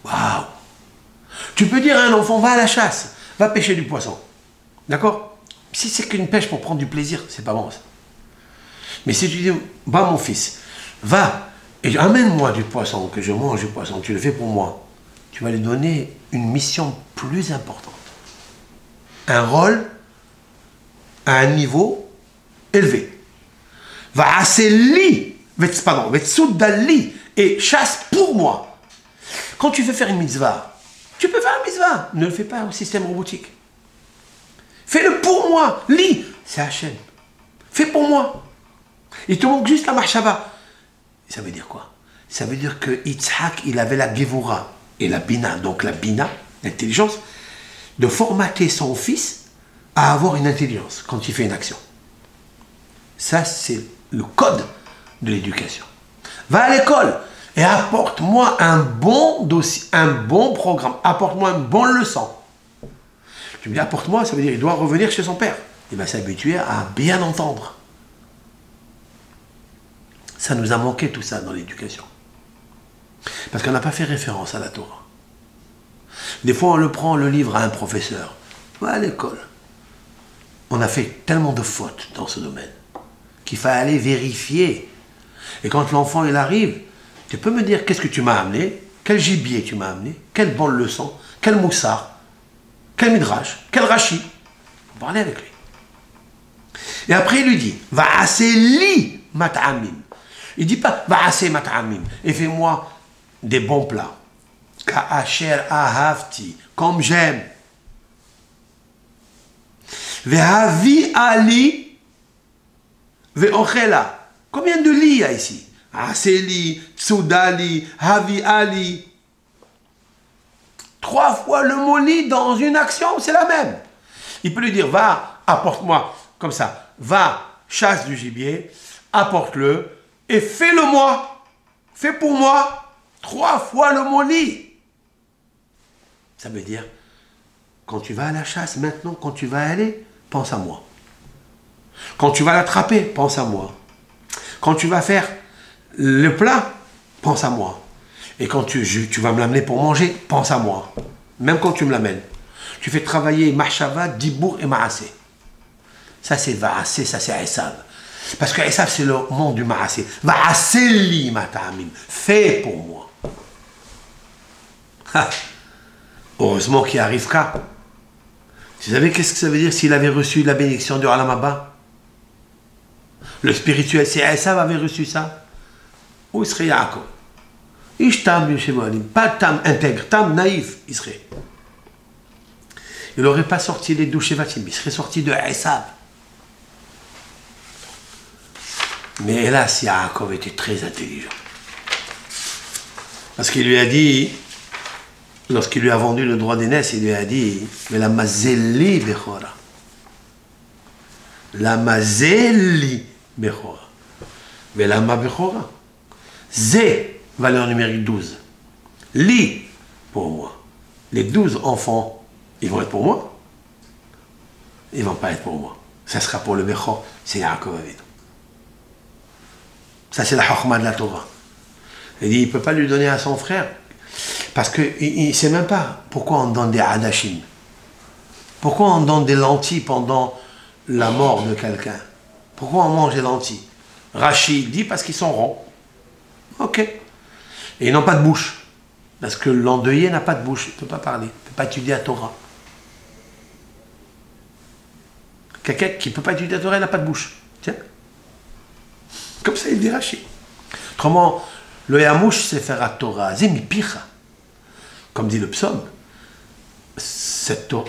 Waouh! Tu peux dire à un enfant, va à la chasse, va pêcher du poisson. D'accord? Si c'est qu'une pêche pour prendre du plaisir, c'est pas bon ça. Mais si tu dis, va mon fils, va et amène-moi du poisson, que je mange du poisson, tu le fais pour moi, tu vas lui donner une mission plus importante. Un rôle à un niveau élevé. Va assez li, pardon, vetsoudali, et chasse pour moi. Quand tu veux faire une mitzvah, tu peux faire une mitzvah. Ne le fais pas au système robotique. Fais-le pour moi. Lis, c'est Hachem. Fais pour moi. Il te manque juste la marshava. Ça veut dire quoi? Ça veut dire que Yitzhak, il avait la Gevura et la Bina. Donc la Bina, l'intelligence, de formater son fils à avoir une intelligence quand il fait une action. Ça, c'est le code de l'éducation. Va à l'école. Et apporte-moi un bon dossier, un bon programme. Apporte-moi une bonne leçon. Tu me dis, apporte-moi, ça veut dire qu'il doit revenir chez son père. Il va s'habituer à bien entendre. Ça nous a manqué tout ça dans l'éducation. Parce qu'on n'a pas fait référence à la Torah. Des fois, on le prend, le livre à un professeur. Va à l'école. On a fait tellement de fautes dans ce domaine qu'il fallait aller vérifier. Et quand l'enfant il arrive, tu peux me dire qu'est-ce que tu m'as amené, quel gibier tu m'as amené, quelle bonne leçon, quel moussard, quel midrash, quel rachi. Parlez avec lui. Et après, il lui dit, Va'aseli mat'amim. Il ne dit pas, Va'asé mat'amim. Et fais-moi des bons plats. Ka'asher ahavti. Comme j'aime. Ve'havi ali. Ve'ochela. Combien de lits il y a ici? Aseli, Tsudali, Havi ali. 3 fois le mot lit dans une action, c'est la même. Il peut lui dire, va, apporte-moi, comme ça, va, chasse du gibier, apporte-le, et fais-le moi, fais pour moi, 3 fois le mot lit. Ça veut dire, quand tu vas à la chasse, maintenant, quand tu vas aller, pense à moi. Quand tu vas l'attraper, pense à moi. Quand tu vas faire le plat, pense à moi. Et quand tu vas me l'amener pour manger, pense à moi. Même quand tu me l'amènes. Tu fais travailler Mahshava, Dibour et Ma'asé. Ça c'est Va'asé, ça c'est Esav. Parce que Esav c'est le monde du Ma'asé. Va'aseli mat'amim. Fais pour moi. Ha. Heureusement qu'il arrive qu'à. Vous savez qu'est-ce que ça veut dire s'il avait reçu la bénédiction du Olam Haba? Le spirituel, si Esav avait reçu ça, où serait Yaakov? Ishtam, pas tam intègre, tam naïf, il serait. Il n'aurait pas sorti les 12 Shevatim, il serait sorti de Esav. Mais hélas, Yaakov était très intelligent. Parce qu'il lui a dit, lorsqu'il lui a vendu le droit d'aînesse, il lui a dit, mais la mazeli bechora. La mazeli bechora. Mais la ma bechora. Zé, valeur numérique 12. Li, pour moi. Les 12 enfants, ils vont être pour moi. Ils ne vont pas être pour moi. Ça sera pour le Bechor, c'est Yaakov Avinu. Ça, c'est la Chokhmah de la Torah. Il dit, il ne peut pas lui donner à son frère. Parce qu'il ne sait même pas pourquoi on donne des hadashim. Pourquoi on donne des lentilles pendant la mort de quelqu'un. Pourquoi on mange des lentilles? Rachid dit parce qu'ils sont ronds. Ok. Et ils n'ont pas de bouche. Parce que l'endeuillé n'a pas de bouche. Il ne peut pas parler. Il ne peut pas étudier la Torah. Quelqu'un qui ne peut pas étudier la Torah, il n'a pas de bouche. Tiens. Comme ça, il dit Rachid. Autrement, le Yamouche, c'est faire la Torah. Zemi picha. Comme dit le psaume.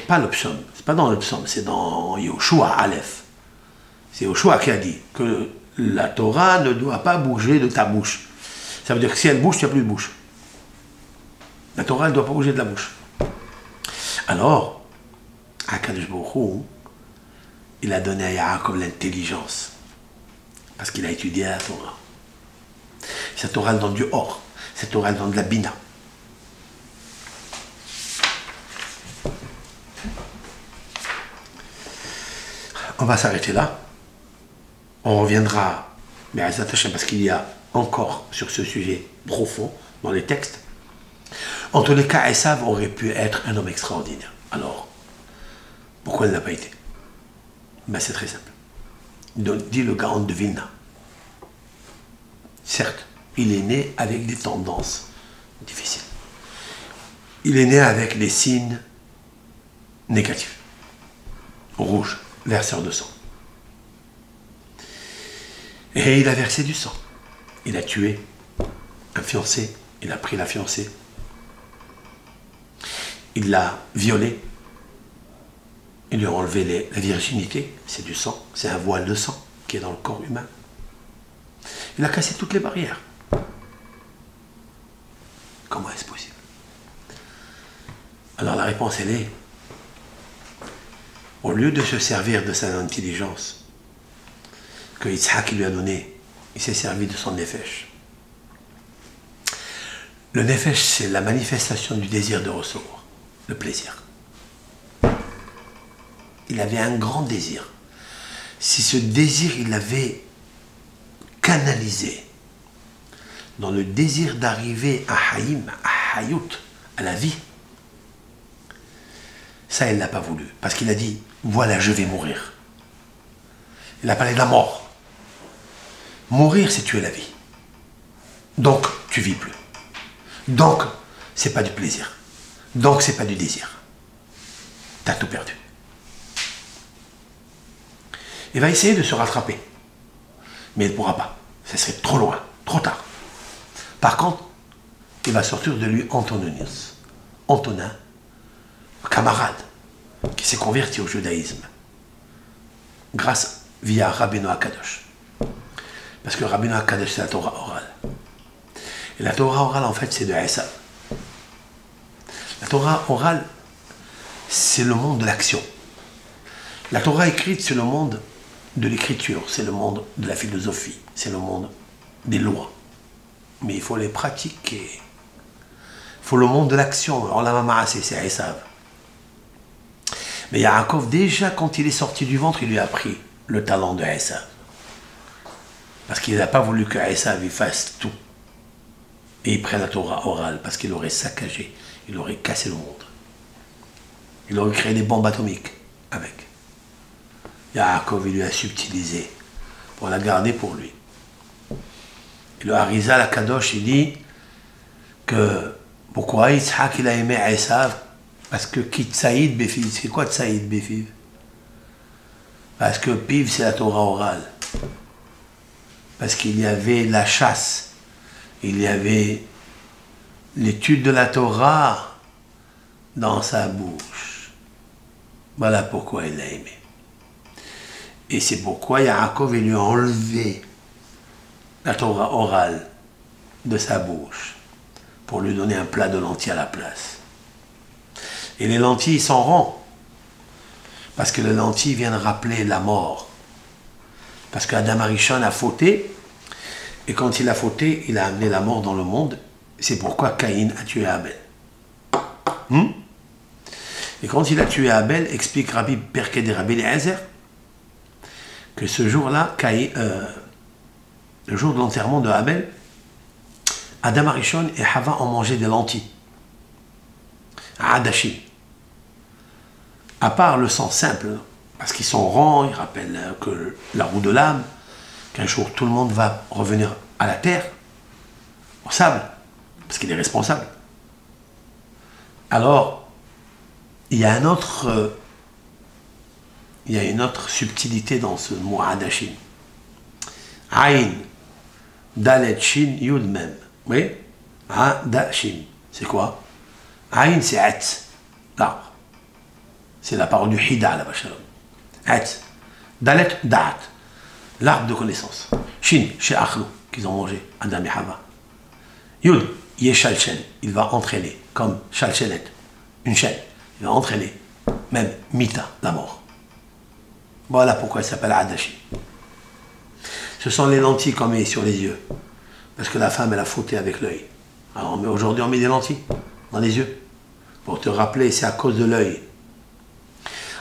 Pas le psaume. C'est pas dans le psaume. C'est dans Yoshua Aleph. C'est Yoshua qui a dit que la Torah ne doit pas bouger de ta bouche. Ça veut dire que si elle bouge, tu n'as plus de bouche. La Torah, elle ne doit pas bouger de la bouche. Alors, Akadosh Baruch Hu, il a donné à Yaakov l'intelligence. Parce qu'il a étudié la Torah. Cette Torah, elle donne du or. Cette Torah, elle donne de la bina. On va s'arrêter là. On reviendra, mais à s'attacher parce qu'il y a encore sur ce sujet profond dans les textes. En tous les cas, Esav aurait pu être un homme extraordinaire. Alors, pourquoi il n'a pas été? Ben, c'est très simple. Dit le Gaon de Vilna. Certes, il est né avec des tendances difficiles. Il est né avec des signes négatifs. Rouge, verseur de sang. Et il a versé du sang. Il a tué un fiancé. Il a pris la fiancée. Il l'a violée. Il lui a enlevé la virginité. C'est du sang. C'est un voile de sang qui est dans le corps humain. Il a cassé toutes les barrières. Comment est-ce possible? Alors la réponse, elle est, au lieu de se servir de sa intelligence que Yitzhak lui a donné, il s'est servi de son nefesh. Le nefesh, c'est la manifestation du désir de recevoir, le plaisir. Il avait un grand désir. Si ce désir, il l'avait canalisé dans le désir d'arriver à Haïm, à Hayout, à la vie, ça, il ne l'a pas voulu. Parce qu'il a dit, voilà, je vais mourir. Il a parlé de la mort. Mourir, c'est tuer la vie. Donc, tu vis plus. Donc, c'est pas du plaisir. Donc, c'est pas du désir. Tu as tout perdu. Il va essayer de se rattraper. Mais il ne pourra pas. Ça serait trop loin, trop tard. Par contre, il va sortir de lui Antoninus. Antonin, un camarade, qui s'est converti au judaïsme. Via Rabbeinu Akadosh. Parce que Rabbeinu Akadosh, c'est la Torah orale. Et la Torah orale, en fait, c'est de Esav. La Torah orale, c'est le monde de l'action. La Torah écrite, c'est le monde de l'écriture, c'est le monde de la philosophie, c'est le monde des lois. Mais il faut les pratiquer. Il faut le monde de l'action. Alors la maman, c'est Esav. Mais Yaakov, déjà quand il est sorti du ventre, il lui a appris le talent de Esav. Parce qu'il n'a pas voulu que Esav il fasse tout. Et il prenne la Torah orale, parce qu'il aurait saccagé, il aurait cassé le monde. Il aurait créé des bombes atomiques avec. Yaakov, il lui a subtilisé pour la garder pour lui. Et le Harizal à Kadosh, il dit que pourquoi Yitzhak il a aimé Esav? Parce que qui Tsaïd Befiv, c'est quoi Tsaïd Befiv? Parce que Piv, c'est la Torah orale. Parce qu'il y avait la chasse, il y avait l'étude de la Torah dans sa bouche. Voilà pourquoi il l'a aimé. Et c'est pourquoi Yaakov lui a enlevé la Torah orale de sa bouche pour lui donner un plat de lentilles à la place. Et les lentilles s'en rendent parce que les lentilles viennent rappeler la mort. Parce qu'Adam Arishon a fauté, et quand il a fauté, il a amené la mort dans le monde. C'est pourquoi Caïn a tué Abel. Et quand il a tué Abel, explique Rabbi Perkei de Rabbi Eliezer, que ce jour-là, le jour de l'enterrement de Abel, Adam Arishon et Hava ont mangé des lentilles. Adashim. À part le sang simple, parce qu'ils sont ronds, ils rappellent que la roue de l'âme, qu'un jour tout le monde va revenir à la terre, au sable, parce qu'il est responsable. Alors, il y a une autre subtilité dans ce mot Adashim. Aïn, Dalet, Shin, Yud, Mem. Oui? Adashim. C'est quoi? Aïn, c'est Etz, l'arbre. C'est la parole du Hida, là-bas, Shalom. Etz. Dalet, Da'at, l'arbre de connaissance. Shin, chez Achlou, qu'ils ont mangé, Adam et Hava. Yud, Yeshalchel, il va entraîner, comme Shalchelet, une chaîne. Il va entraîner, même Mita, la mort. Voilà pourquoi il s'appelle Adashi. Ce sont les lentilles qu'on met sur les yeux. Parce que la femme, elle a fauté avec l'œil. Alors aujourd'hui, on met des lentilles dans les yeux. Pour te rappeler, c'est à cause de l'œil.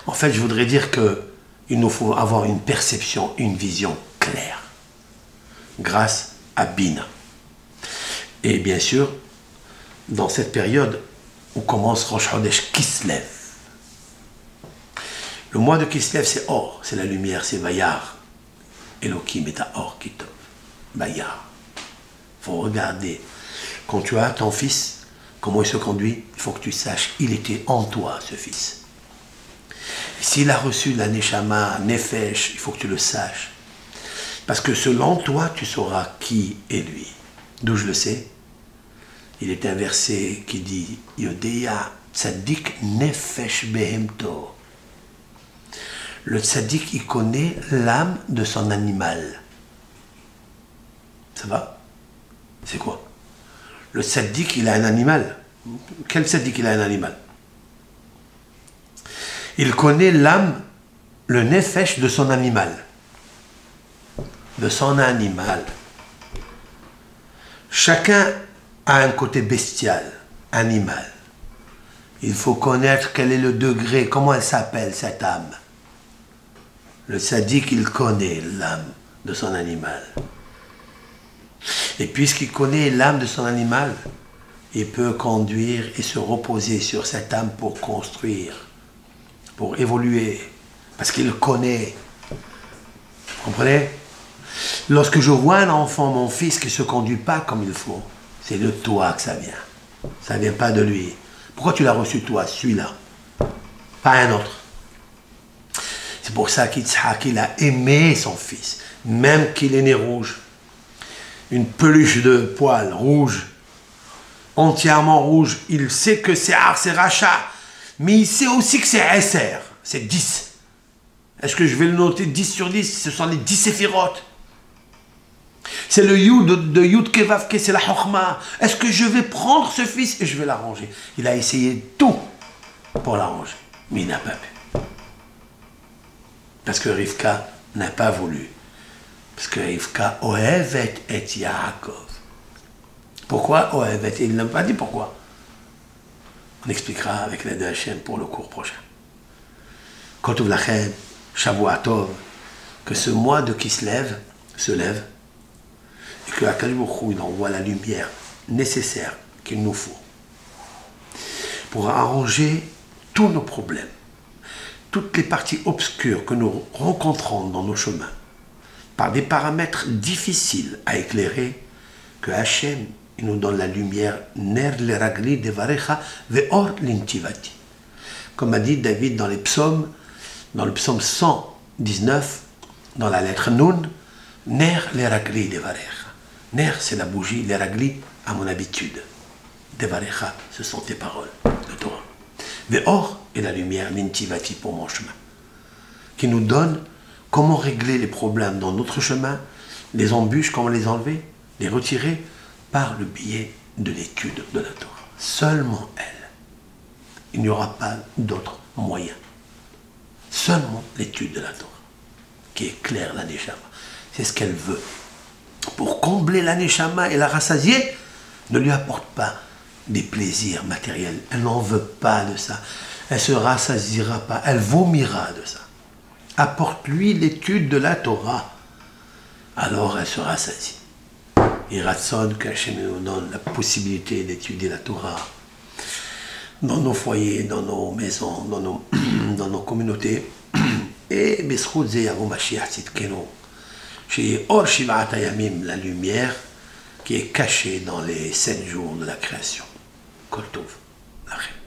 En fait, je voudrais dire qu'il nous faut avoir une perception, une vision claire. Grâce à Bina. Et bien sûr, dans cette période, on commence Rosh Chodesh Kislev. Le mois de Kislev, c'est Or, c'est la lumière, c'est Vayar. Elohim est à Or, Kitov. Vayar. Il faut regarder. Quand tu as ton fils, comment il se conduit, il faut que tu saches, il était en toi, ce fils. S'il a reçu la Neshama, Nefesh, il faut que tu le saches. Parce que selon toi, tu sauras qui est lui. D'où je le sais? Il est un verset qui dit Yodeya Tzadik Nefesh Behemto. Le Tzadik, il connaît l'âme de son animal. Ça va? C'est quoi? Le Tzadik, il a un animal. Quel Tzadik, il a un animal? Il connaît l'âme, le Nefesh de son animal. De son animal. Chacun a un côté bestial, animal. Il faut connaître quel est le degré, comment elle s'appelle cette âme. Le sadique, il connaît l'âme de son animal. Et puisqu'il connaît l'âme de son animal, il peut conduire et se reposer sur cette âme pour construire, pour évoluer, parce qu'il connaît. Vous comprenez? Lorsque je vois un enfant, mon fils, qui ne se conduit pas comme il faut, c'est de toi que ça vient. Ça ne vient pas de lui. Pourquoi tu l'as reçu toi, celui-là? Pas un autre. C'est pour ça qu'Yitzhak, il a aimé son fils, même qu'il est né rouge. Une peluche de poils rouge, entièrement rouge. Il sait que c'est Ar, c'est Racha, mais il sait aussi que c'est Esser, c'est 10. Est-ce que je vais le noter 10 sur 10? Ce sont les 10 séphirotes. C'est le Yud de Yud Kevavke, c'est la Chokhma. Est-ce que je vais prendre ce fils et je vais l'arranger? Il a essayé tout pour l'arranger, mais il n'a pas pu. Parce que Rivka n'a pas voulu. Parce que Rivka Ohevet et Yaakov. Pourquoi Ohevet? Il n'a pas dit pourquoi. On expliquera avec l'aide de Hachem pour le cours prochain. Kotov Lachem, Shavuot Tov, que ce mois de Kislev se lève et que Akadosh Baruch Hu, il envoie la lumière nécessaire qu'il nous faut pour arranger tous nos problèmes, toutes les parties obscures que nous rencontrons dans nos chemins, par des paramètres difficiles à éclairer, que Hachem il nous donne la lumière, Ner le ragli devarecha ve'or l'intivati. Comme a dit David dans les psaumes, dans le psaume 119, dans la lettre Nun, Ner le ragli devarecha. Ner, c'est la bougie, les ragli, à mon habitude. Devarecha, ce sont tes paroles, le Torah. Ve'or est la lumière, l'intivati pour mon chemin, qui nous donne comment régler les problèmes dans notre chemin, les embûches, comment les enlever, les retirer, par le biais de l'étude de la Torah. Seulement elle. Il n'y aura pas d'autre moyen. Seulement l'étude de la Torah, qui éclaire la Neshama. C'est ce qu'elle veut. Pour combler la Neshama et la rassasier, ne lui apporte pas des plaisirs matériels. Elle n'en veut pas de ça. Elle ne se rassasiera pas. Elle vomira de ça. Apporte-lui l'étude de la Torah. Alors elle se rassasie. Et Ratson, qu'Hachem nous donne la possibilité d'étudier la Torah dans nos foyers, dans nos maisons, dans nos communautés. Et Besrout Ze Yavo Mashiach Tzidkenu, chez Or Shivat Hayamim, la lumière qui est cachée dans les 7 jours de la création. Kol Tov, Lachem.